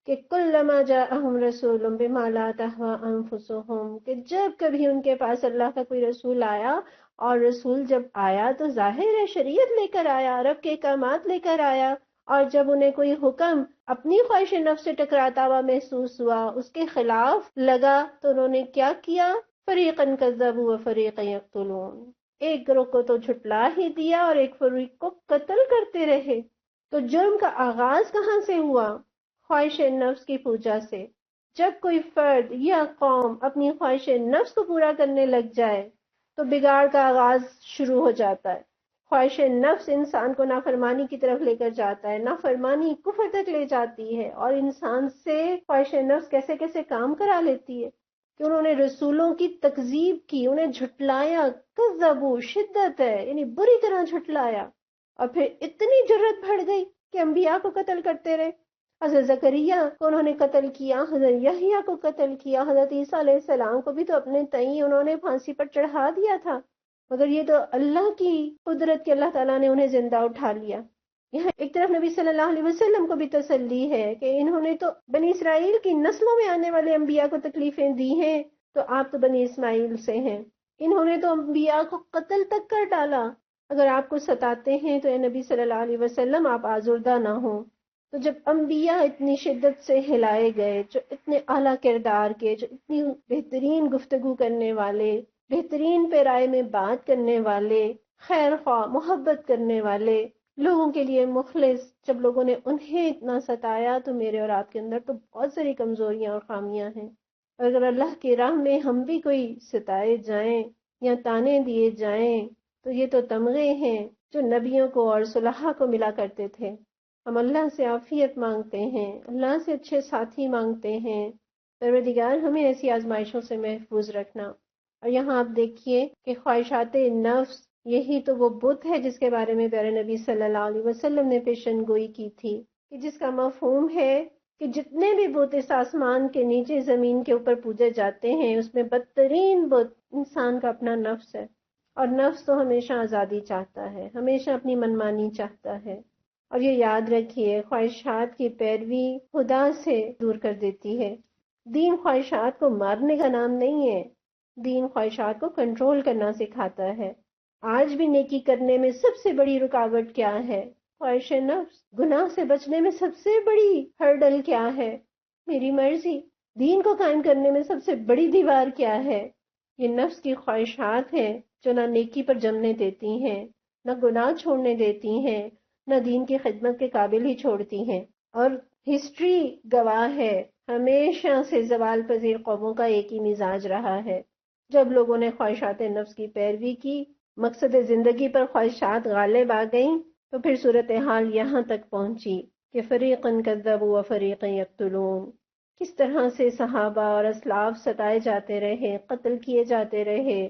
کہ کلما جاءہم رسول بما لا تہوی انفسہم، کہ جب کبھی ان کے پاس اللہ کا کوئی رسول آیا، اور رسول جب آیا تو ظاہر ہے شریعت لے کر آیا، رب کے احکامات لے کر آیا، اور جب انہیں کوئی حکم اپنی خواہش نفس سے ٹکراتا ہوا محسوس ہوا، اس کے خلاف لگا، تو انہوں نے کیا کیا؟ فریقاً کذبوا وفریقاً یقتلون، ایک گروہ کو تو جھٹلا ہی دیا اور ایک فریق کو قتل کرتے رہے۔ تو جرم کا آغاز کہاں سے ہوا؟ خواہش نفس کی پوجا سے۔ جب کوئی فرد یا قوم اپنی خواہش نفس کو پورا کرنے لگ جائے تو بگاڑ کا آغاز شروع ہو جاتا ہے۔ خواہش نفس انسان کو نافرمانی کی طرف لے کر جاتا ہے، نافرمانی کفر تک لے جاتی ہے، اور انسان سے خواہش نفس کیسے کیسے کام کرا لیتی ہے کہ انہوں نے رسولوں کی تکذیب کی، انہیں جھٹلایا، کذبوا شدت ہے، یعنی بری طرح جھٹلایا، اور پھر اتنی جرت بڑھ گئی کہ انبیاء کو قتل کرتے رہے۔ حضرت زکریا کو انہوں نے قتل کیا، حضرت یحییٰ کو قتل کیا، حضرت عیسیٰ علیہ السلام کو بھی تو اپنے تئیں انہوں نے پھانسی پر چڑھا دیا تھا، مگر یہ تو اللہ کی قدرت کہ اللہ تعالیٰ نے انہیں زندہ اٹھا لیا۔ یہاں ایک طرف نبی صلی اللہ علیہ وسلم کو بھی تسلی ہے کہ انہوں نے تو بنی اسرائیل کی نسلوں میں آنے والے انبیاء کو تکلیفیں دی ہیں، تو آپ تو بنی اسماعیل سے ہیں، انہوں نے تو انبیاء کو قتل تک کر ڈالا، اگر آپ کو ستاتے ہیں تو اے نبی صلی اللہ علیہ وسلم آپ آزردہ نہ ہوں۔ تو جب انبیاء اتنی شدت سے ہلائے گئے، جو اتنے اعلیٰ کردار کے، جو اتنی بہترین گفتگو کرنے والے، بہترین پیرائے میں بات کرنے والے، خیر خواہ، محبت کرنے والے، لوگوں کے لیے مخلص، جب لوگوں نے انہیں اتنا ستایا تو میرے اور آپ کے اندر تو بہت ساری کمزوریاں اور خامیاں ہیں۔ اور اگر اللہ کی راہ میں ہم بھی کوئی ستائے جائیں یا تانے دیے جائیں تو یہ تو تمغے ہیں جو نبیوں کو اور صلحاء کو ملا کرتے تھے۔ ہم اللہ سے عافیت مانگتے ہیں، اللہ سے اچھے ساتھی مانگتے ہیں، پروردگار ہمیں ایسی آزمائشوں سے محفوظ رکھنا۔ اور یہاں آپ دیکھیے کہ خواہشات نفس، یہی تو وہ بت ہے جس کے بارے میں پیارے نبی صلی اللہ علیہ وسلم نے پیشن گوئی کی تھی، کہ جس کا مفہوم ہے کہ جتنے بھی بت اس آسمان کے نیچے زمین کے اوپر پوجے جاتے ہیں اس میں بدترین بت انسان کا اپنا نفس ہے، اور نفس تو ہمیشہ آزادی چاہتا ہے، ہمیشہ اپنی منمانی چاہتا ہے۔ اور یہ یاد رکھیے، خواہشات کی پیروی خدا سے دور کر دیتی ہے۔ دین خواہشات کو مارنے کا نام نہیں ہے، دین خواہشات کو کنٹرول کرنا سکھاتا ہے۔ آج بھی نیکی کرنے میں سب سے بڑی رکاوٹ کیا ہے؟ خواہش نفس۔ گناہ سے بچنے میں سب سے بڑی ہرڈل کیا ہے؟ میری مرضی۔ دین کو قائم کرنے میں سب سے بڑی دیوار کیا ہے؟ یہ نفس کی خواہشات ہیں جو نہ نیکی پر جمنے دیتی ہیں، نہ گناہ چھوڑنے دیتی ہیں، نہ دین کی خدمت کے قابل ہی چھوڑتی ہیں۔ اور ہسٹری گواہ ہے، ہمیشہ سے زوال پذیر قوموں کا ایک ہی مزاج رہا ہے۔ جب لوگوں نے خواہشات نفس کی پیروی کی، مقصد زندگی پر خواہشات غالب آ گئیں، تو پھر صورتحال یہاں تک پہنچی کہ فریقاً کذبوا و فریقاً یقتلون۔ کس طرح سے صحابہ اور اسلاف ستائے جاتے رہے، قتل کیے جاتے رہے۔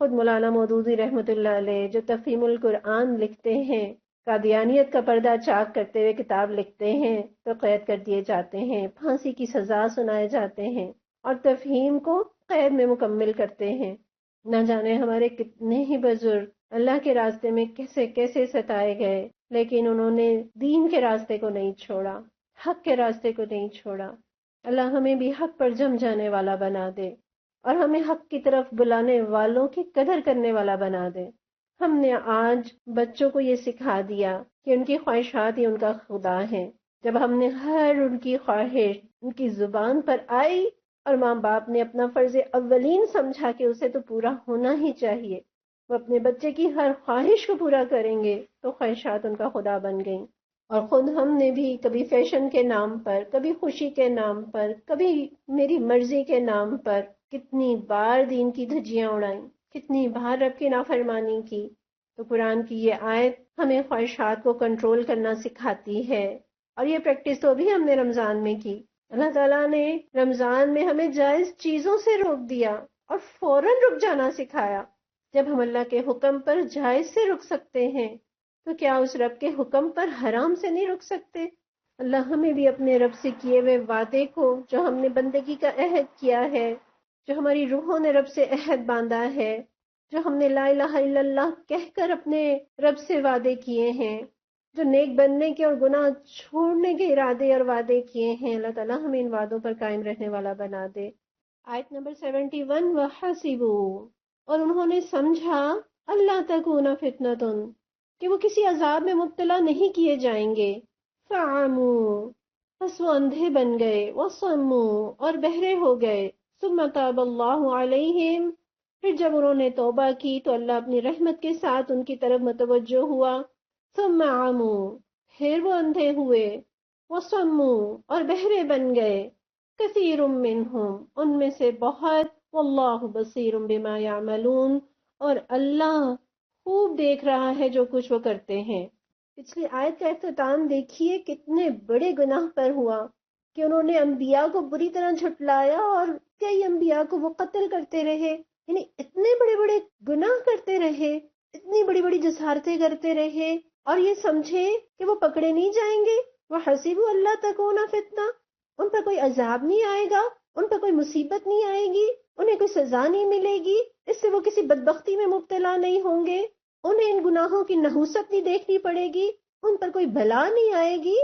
خود مولانا مودودی رحمۃ اللہ علیہ جو تفہیم القرآن لکھتے ہیں، قادیانیت کا پردہ چاک کرتے ہوئے کتاب لکھتے ہیں، تو قید کر دیے جاتے ہیں، پھانسی کی سزا سنائے جاتے ہیں، اور تفہیم کو قید میں مکمل کرتے ہیں۔ نہ جانے ہمارے کتنے ہی بزرگ اللہ کے راستے میں کیسے کیسے ستائے گئے، لیکن انہوں نے دین کے راستے کو نہیں چھوڑا، حق کے راستے کو نہیں چھوڑا۔ اللہ ہمیں بھی حق پر جم جانے والا بنا دے، اور ہمیں حق کی طرف بلانے والوں کی قدر کرنے والا بنا دے۔ ہم نے آج بچوں کو یہ سکھا دیا کہ ان کی خواہشات ہی ان کا خدا ہے۔ جب ہم نے ہر ان کی خواہش ان کی زبان پر آئی، اور ماں باپ نے اپنا فرض اولین سمجھا کہ اسے تو پورا ہونا ہی چاہیے، وہ اپنے بچے کی ہر خواہش کو پورا کریں گے، تو خواہشات ان کا خدا بن گئیں۔ اور خود ہم نے بھی کبھی فیشن کے نام پر، کبھی خوشی کے نام پر، کبھی میری مرضی کے نام پر کتنی بار دین کی دھجیاں اڑائیں، کتنی بار رب کی نافرمانی کی۔ تو قرآن کی یہ آیت ہمیں خواہشات کو کنٹرول کرنا سکھاتی ہے، اور یہ پریکٹس تو بھی ہم نے رمضان میں کی۔ اللہ تعالیٰ نے رمضان میں ہمیں جائز چیزوں سے روک دیا اور فوراً رک جانا سکھایا۔ جب ہم اللہ کے حکم پر جائز سے رک سکتے ہیں، تو کیا اس رب کے حکم پر حرام سے نہیں رک سکتے؟ اللہ ہمیں بھی اپنے رب سے کیے ہوئے وعدے کو، جو ہم نے بندگی کا عہد کیا ہے، جو ہماری روحوں نے رب سے عہد باندھا ہے، جو ہم نے لا الہ الا اللہ کہہ کر اپنے رب سے وعدے کیے ہیں، جو نیک بننے کے اور گناہ چھوڑنے کے ارادے اور وعدے کیے ہیں، اللہ تعالیٰ ہمیں ان وعدوں پر قائم رہنے والا بنا دے۔ آیت نمبر 71، وَحَسِبُوا، اور انہوں نے سمجھا، اللہ تکون فتنۃ، کہ وہ کسی عذاب میں مبتلا نہیں کیے جائیں گے۔ فَعَمُوا، پس وہ اندھے بن گئے، وَصَمُّوا، اور بہرے ہو گئے۔ ثُمَّ تَابَ اللَّهُ عَلَيْهِمْ، پھر جب انہوں نے توبہ کی تو اللہ اپنی رحمت کے ساتھ ان کی طرف متوجہ ہوا۔ ثُمَّ عَمُوا، پھر وہ اندھے ہوئے، وَصَمُّوا، اور بہرے بن گئے۔ كَثِيرٌ مِّنْهُمْ، ان میں سے بہت، وَاللَّهُ بَصِيرٌ بِمَا يَعْمَلُونَ، اور اللہ خوب دیکھ رہا ہے جو کچھ وہ کرتے ہیں۔ پچھلی آیت کا اختتام دیکھیے، کتنے بڑے گناہ پر ہوا کہ انہوں نے انبیاء کو بری طرح جھٹلایا، اور کئی انبیاء کو وہ قتل کرتے رہے، یعنی اتنے بڑے بڑے گناہ کرتے رہے، اتنی بڑی بڑی جسارتیں کرتے رہے، اور یہ سمجھے کہ وہ پکڑے نہیں جائیں گے۔ وَحَسِبُوا أَلَّا تَكُونَ فِتْنَةٌ، ان پر کوئی عذاب نہیں آئے گا، ان پر کوئی مصیبت نہیں آئے گی، انہیں کوئی سزا نہیں ملے گی، اس سے وہ کسی بدبختی میں مبتلا نہیں ہوں گے، انہیں ان گناہوں کی نحوست نہیں دیکھنی پڑے گی، ان پر کوئی بلا نہیں آئے گی۔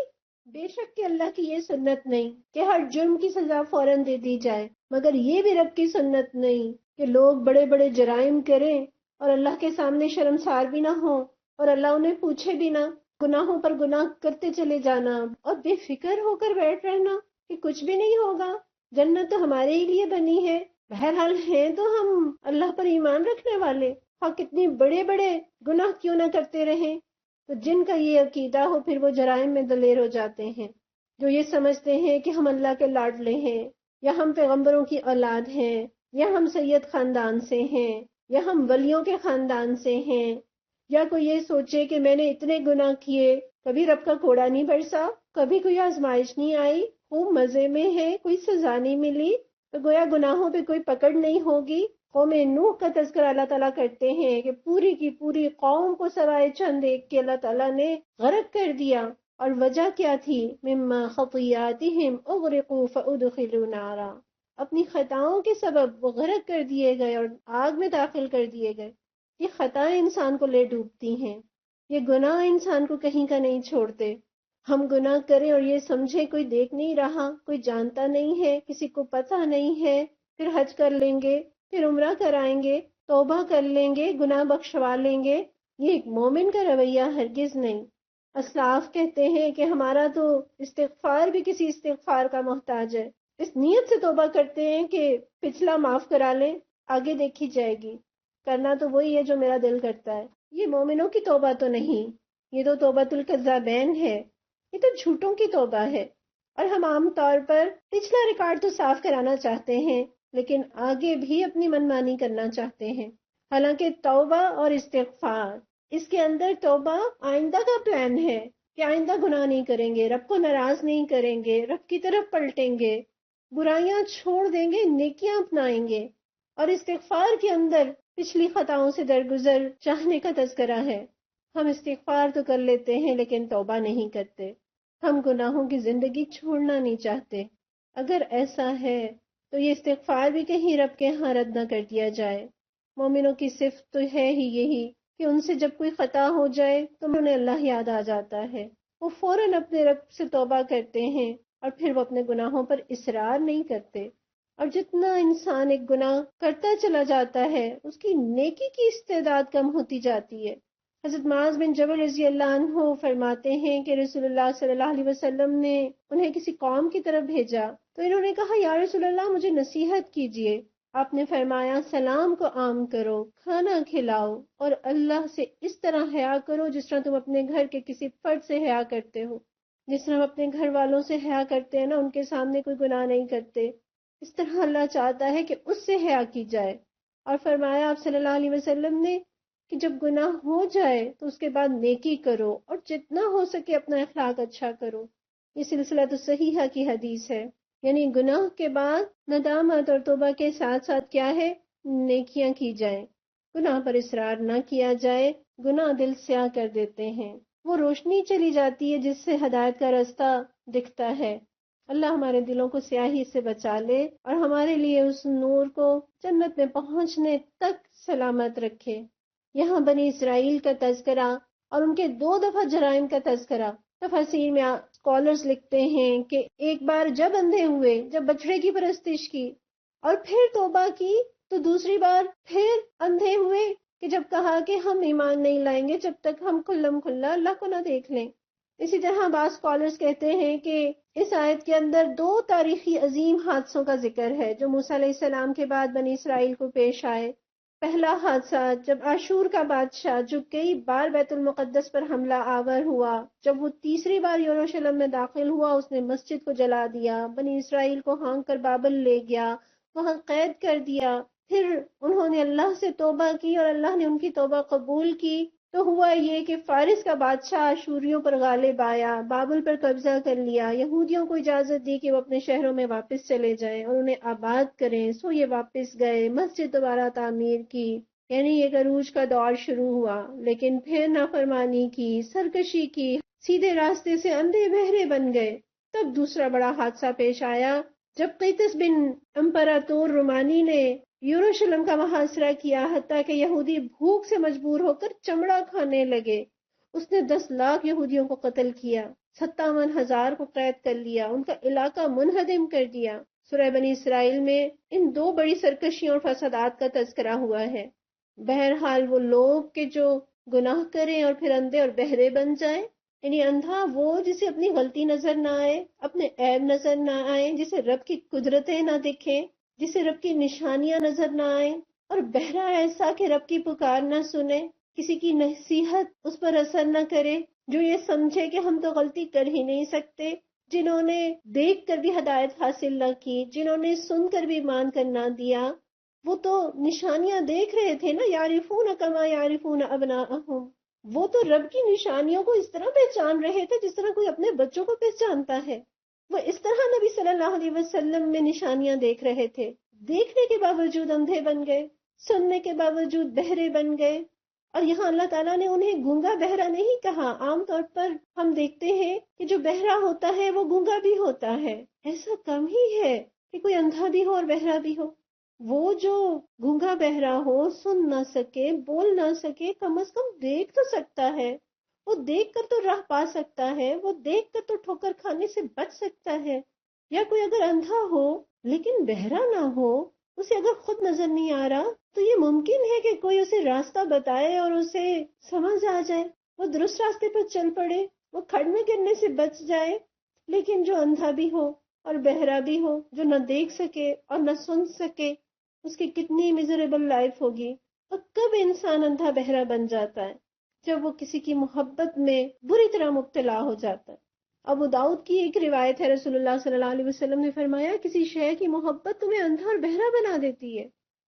بے شک کہ اللہ کی یہ سنت نہیں کہ ہر جرم کی سزا فوراً دے دی جائے، مگر یہ بھی رب کی سنت نہیں کہ لوگ بڑے بڑے جرائم کریں اور اللہ کے سامنے شرمسار بھی نہ ہوں، اور اللہ انہیں پوچھے بھی نہ، گناہوں پر گناہ کرتے چلے جانا اور بے فکر ہو کر بیٹھ رہنا کہ کچھ بھی نہیں ہوگا، جنت تو ہمارے ہی لیے بنی ہے۔ بہرحال ہیں تو ہم اللہ پر ایمان رکھنے والے، اور کتنی بڑے بڑے گناہ کیوں نہ کرتے رہیں۔ تو جن کا یہ عقیدہ ہو، پھر وہ جرائم میں دلیر ہو جاتے ہیں۔ جو یہ سمجھتے ہیں کہ ہم اللہ کے لاڈلے ہیں، یا ہم پیغمبروں کی اولاد ہیں، یا ہم سید خاندان سے ہیں، یا ہم ولیوں کے خاندان سے ہیں، یا کوئی یہ سوچے کہ میں نے اتنے گناہ کیے، کبھی رب کا کوڑا نہیں برسا، کبھی کوئی آزمائش نہیں آئی، خوب مزے میں ہے، کوئی سزا نہیں ملی، تو گویا گناہوں پہ کوئی پکڑ نہیں ہوگی۔ قوم نوح کا تذکرہ اللہ تعالیٰ کرتے ہیں کہ پوری کی پوری قوم کو سوائے چند ایک کے اللہ تعالیٰ نے غرق کر دیا۔ اور وجہ کیا تھی؟ مما خطیاتہم اغرقوا فادخلوا نارا، اپنی خطاؤں کے سبب وہ غرق کر دیے گئے اور آگ میں داخل کر دیے گئے۔ یہ خطائیں انسان کو لے ڈوبتی ہیں، یہ گناہ انسان کو کہیں کا نہیں چھوڑتے۔ ہم گناہ کریں اور یہ سمجھیں کوئی دیکھ نہیں رہا، کوئی جانتا نہیں ہے، کسی کو پتہ نہیں ہے، پھر حج کر لیں گے، پھر عمرہ کرائیں گے، توبہ کر لیں گے، گناہ بخشوا لیں گے، یہ ایک مومن کا رویہ ہرگز نہیں۔ اسلاف کہتے ہیں کہ ہمارا تو استغفار بھی کسی استغفار کا محتاج ہے، اس نیت سے توبہ کرتے ہیں کہ پچھلا معاف کرا لیں، آگے دیکھی جائے گی، کرنا تو وہی ہے جو میرا دل کرتا ہے۔ یہ مومنوں کی توبہ تو نہیں، یہ تو توبۃ الکذابین ہے، یہ تو جھوٹوں کی توبہ ہے۔ اور ہم عام طور پر پچھلا ریکارڈ تو صاف کرانا چاہتے ہیں، لیکن آگے بھی اپنی منمانی کرنا چاہتے ہیں۔ حالانکہ توبہ اور استغفار، اس کے اندر توبہ آئندہ کا پلان ہے کہ آئندہ گناہ نہیں کریں گے، رب کو ناراض نہیں کریں گے، رب کی طرف پلٹیں گے، برائیاں چھوڑ دیں گے، نیکیاں اپنائیں گے۔ اور استغفار کے اندر پچھلی خطاؤں سے درگزر چاہنے کا تذکرہ ہے۔ ہم استغفار تو کر لیتے ہیں لیکن توبہ نہیں کرتے، ہم گناہوں کی زندگی چھوڑنا نہیں چاہتے۔ اگر ایسا ہے تو یہ استغفار بھی کہیں رب کے ہاں رد نہ کر دیا جائے۔ مومنوں کی صفت تو ہے ہی یہی کہ ان سے جب کوئی خطا ہو جائے تو انہیں اللہ یاد آ جاتا ہے، وہ فوراً اپنے رب سے توبہ کرتے ہیں اور پھر وہ اپنے گناہوں پر اصرار نہیں کرتے۔ اور جتنا انسان ایک گناہ کرتا چلا جاتا ہے اس کی نیکی کی استعداد کم ہوتی جاتی ہے۔ حضرت معاذ بن جبل رضی اللہ عنہ فرماتے ہیں کہ رسول اللہ صلی اللہ علیہ وسلم نے انہیں کسی قوم کی طرف بھیجا تو انہوں نے کہا یا رسول اللہ مجھے نصیحت کیجیے۔ آپ نے فرمایا سلام کو عام کرو، کھانا کھلاؤ اور اللہ سے اس طرح حیا کرو جس طرح تم اپنے گھر کے کسی فرد سے حیا کرتے ہو۔ جس طرح ہم اپنے گھر والوں سے حیا کرتے ہیں نا، ان کے سامنے کوئی گناہ نہیں کرتے، اس طرح اللہ چاہتا ہے کہ اس سے حیا کی جائے۔ اور فرمایا آپ صلی اللہ علیہ وسلم نے کہ جب گناہ ہو جائے تو اس کے بعد نیکی کرو اور جتنا ہو سکے اپنا اخلاق اچھا کرو۔ یہ سلسلہ تو صحیحہ کی حدیث ہے، یعنی گناہ کے بعد ندامت اور توبہ کے ساتھ ساتھ کیا ہے؟ نیکیاں کی جائیں، گناہ پر اصرار نہ کیا جائے۔ گناہ دل سیاہ کر دیتے ہیں، وہ روشنی چلی جاتی ہے جس سے ہدایت کا راستہ دکھتا ہے۔ اللہ ہمارے دلوں کو سیاہی سے بچا لے اور ہمارے لیے اس نور کو جنت میں پہنچنے تک سلامت رکھے۔ یہاں بنی اسرائیل کا تذکرہ اور ان کے 2 دفعہ جرائم کا تذکرہ، تفاسیر میں اسکالرز لکھتے ہیں کہ ایک بار جب اندھے ہوئے، جب بچڑے کی پرستش کی، اور پھر توبہ کی، تو دوسری بار پھر اندھے ہوئے کہ جب کہا کہ ہم ایمان نہیں لائیں گے جب تک ہم کھلم کھلا اللہ کو نہ دیکھ لیں۔ اسی طرح بعض اسکالرز کہتے ہیں کہ اس آیت کے اندر 2 تاریخی عظیم حادثوں کا ذکر ہے جو موسیٰ علیہ السلام کے بعد بنی اسرائیل کو پیش آئے۔ پہلا حادثہ جب عاشور کا بادشاہ جو کئی بار بیت المقدس پر حملہ آور ہوا، جب وہ تیسری بار یروشلم میں داخل ہوا، اس نے مسجد کو جلا دیا، بنی اسرائیل کو ہانک کر بابل لے گیا، وہاں قید کر دیا۔ پھر انہوں نے اللہ سے توبہ کی اور اللہ نے ان کی توبہ قبول کی، تو ہوا یہ کہ فارس کا بادشاہ اشوریوں پر غالب آیا، بابل پر قبضہ کر لیا، یہودیوں کو اجازت دی کہ وہ اپنے شہروں میں واپس چلے جائیں اور انہیں آباد کریں، سو یہ واپس گئے، مسجد دوبارہ تعمیر کی، یعنی ایک عروج کا دور شروع ہوا۔ لیکن پھر نافرمانی کی، سرکشی کی، سیدھے راستے سے اندھے بہرے بن گئے۔ تب دوسرا بڑا حادثہ پیش آیا جب قیطس بن امپراتور رومانی نے یروشلم کا محاصرہ کیا، حتیٰ کہ یہودی بھوک سے مجبور ہو کر چمڑا کھانے لگے۔ اس نے 10 لاکھ یہودیوں کو قتل کیا، 57,000 کو قید کر لیا، ان کا علاقہ منہدم کر دیا۔ سورہ بنی اسرائیل میں ان 2 بڑی سرکشیوں اور فسادات کا تذکرہ ہوا ہے۔ بہرحال وہ لوگ کہ جو گناہ کریں اور پھر اندھے اور بہرے بن جائیں، یعنی اندھا وہ جسے اپنی غلطی نظر نہ آئے، اپنے عیب نظر نہ آئے، جسے رب کی قدرتیں نہ دکھیں، جسے رب کی نشانیاں نظر نہ آئیں، اور بہرا ایسا کہ رب کی پکار نہ سنے، کسی کی نصیحت اس پر اثر نہ کرے، جو یہ سمجھے کہ ہم تو غلطی کر ہی نہیں سکتے، جنہوں نے دیکھ کر بھی ہدایت حاصل نہ کی، جنہوں نے سن کر بھی ایمان کر نہ دیا، وہ تو نشانیاں دیکھ رہے تھے نا، یعرفون کما یعرفون ابناءہم، وہ تو رب کی نشانیوں کو اس طرح پہچان رہے تھے جس طرح کوئی اپنے بچوں کو پہچانتا ہے۔ وہ اس طرح نبی صلی اللہ علیہ وسلم میں نشانیاں دیکھ رہے تھے، دیکھنے کے باوجود اندھے بن گئے، سننے کے باوجود بہرے بن گئے، اور یہاں اللہ تعالیٰ نے انہیں گونگا بہرا نہیں کہا. عام طور پر ہم دیکھتے ہیں کہ جو بہرا ہوتا ہے وہ گونگا بھی ہوتا ہے. ایسا کم ہی ہے کہ کوئی اندھا بھی ہو اور بہرا بھی ہو. وہ جو گونگا بہرا ہو، سن نہ سکے، بول نہ سکے، کم از کم دیکھ تو سکتا ہے. وہ دیکھ کر تو راہ پا سکتا ہے، وہ دیکھ کر تو ٹھوکر کھانے سے بچ سکتا ہے. یا کوئی اگر اندھا ہو لیکن بہرا نہ ہو، اسے اگر خود نظر نہیں آ رہا، تو یہ ممکن ہے کہ کوئی اسے راستہ بتائے اور اسے سمجھ آ جائے، وہ درست راستے پر چل پڑے، وہ کھڑ میں گرنے سے بچ جائے. لیکن جو اندھا بھی ہو اور بہرا بھی ہو، جو نہ دیکھ سکے اور نہ سن سکے، اس کی کتنی میزریبل لائف ہوگی. اور کب انسان اندھا بہرا بن جاتا ہے؟ جب وہ کسی کی محبت میں بری طرح مبتلا ہو جاتا ہے. ابو داؤد کی ایک روایت ہے، رسول اللہ صلی اللہ علیہ وسلم نے فرمایا، کسی شے کی محبت تمہیں اندھا اور بہرا بنا دیتی ہے.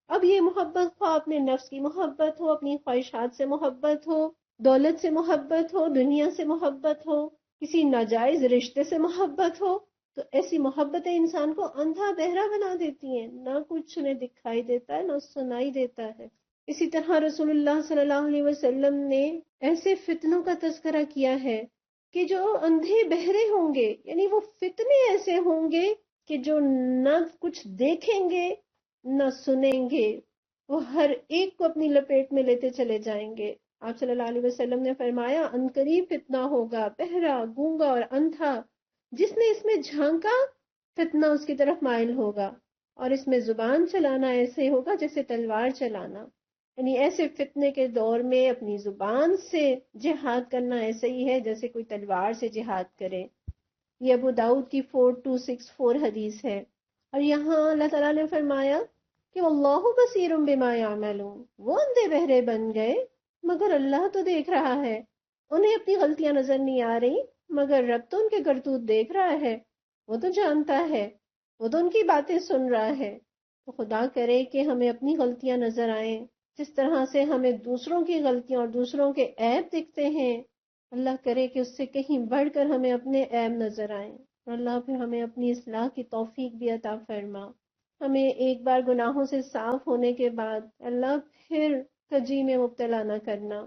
اب یہ محبت خواہ اپنے نفس کی محبت ہو، اپنی خواہشات سے محبت ہو، دولت سے محبت ہو، دنیا سے محبت ہو، کسی ناجائز رشتے سے محبت ہو، تو ایسی محبتیں انسان کو اندھا بہرا بنا دیتی ہیں. نہ کچھ انہیں دکھائی دیتا ہے، نہ سنائی دیتا ہے. اسی طرح رسول اللہ صلی اللہ علیہ وسلم نے ایسے فتنوں کا تذکرہ کیا ہے کہ جو اندھے بہرے ہوں گے، یعنی وہ فتنے ایسے ہوں گے کہ جو نہ کچھ دیکھیں گے نہ سنیں گے، وہ ہر ایک کو اپنی لپیٹ میں لیتے چلے جائیں گے. آپ صلی اللہ علیہ وسلم نے فرمایا، عنقریب فتنہ ہوگا، بہرا، گونگا اور اندھا. جس نے اس میں جھانکا، فتنہ اس کی طرف مائل ہوگا، اور اس میں زبان چلانا ایسے ہوگا جیسے تلوار چلانا. یعنی ایسے فتنے کے دور میں اپنی زبان سے جہاد کرنا ایسے ہی ہے جیسے کوئی تلوار سے جہاد کرے. یہ ابو داؤد کی 4264 حدیث ہے. اور یہاں اللہ تعالیٰ نے فرمایا کہ واللہ بصیر بما یعملون. وہ اندھے بہرے بن گئے مگر اللہ تو دیکھ رہا ہے. انہیں اپنی غلطیاں نظر نہیں آ رہی مگر رب تو ان کے کرتوت دیکھ رہا ہے، وہ تو جانتا ہے، وہ تو ان کی باتیں سن رہا ہے. تو خدا کرے کہ ہمیں اپنی غلطیاں نظر آئیں، جس طرح سے ہمیں دوسروں کی غلطیاں اور دوسروں کے عیب دکھتے ہیں، اللہ کرے کہ اس سے کہیں بڑھ کر ہمیں اپنے عیب نظر آئیں. اور اللہ پھر ہمیں اپنی اصلاح کی توفیق بھی عطا فرما. ہمیں ایک بار گناہوں سے صاف ہونے کے بعد اللہ پھر کجی میں مبتلا نہ کرنا.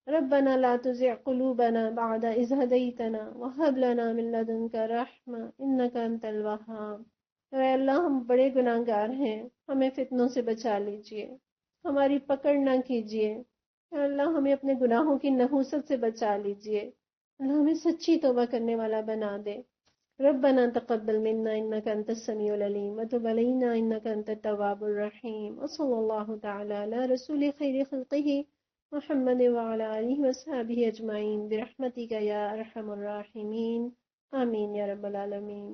ربنا لا تزغ قلوبنا بعد إذ هديتنا وهب لنا من لدنك رحمة إنك أنت الوهاب. اے اللہ، ہم بڑے گناہگار ہیں، ہمیں فتنوں سے بچا لیجئے، ہماری پکڑ نہ کیجئے. اے اللہ، ہمیں اپنے گناہوں کی نحوست سے بچا لیجئے. اللہ ہمیں سچی توبہ کرنے والا بنا دے. ربنا تقبل منا انك انت السميع العليم وتب علينا انك انت التواب الرحيم. وصلى الله تعالى على رسول خير خلقه محمد وعلى آله وصحبه اجمعين برحمتك يا ارحم الراحمين. آمين يا رب العالمين.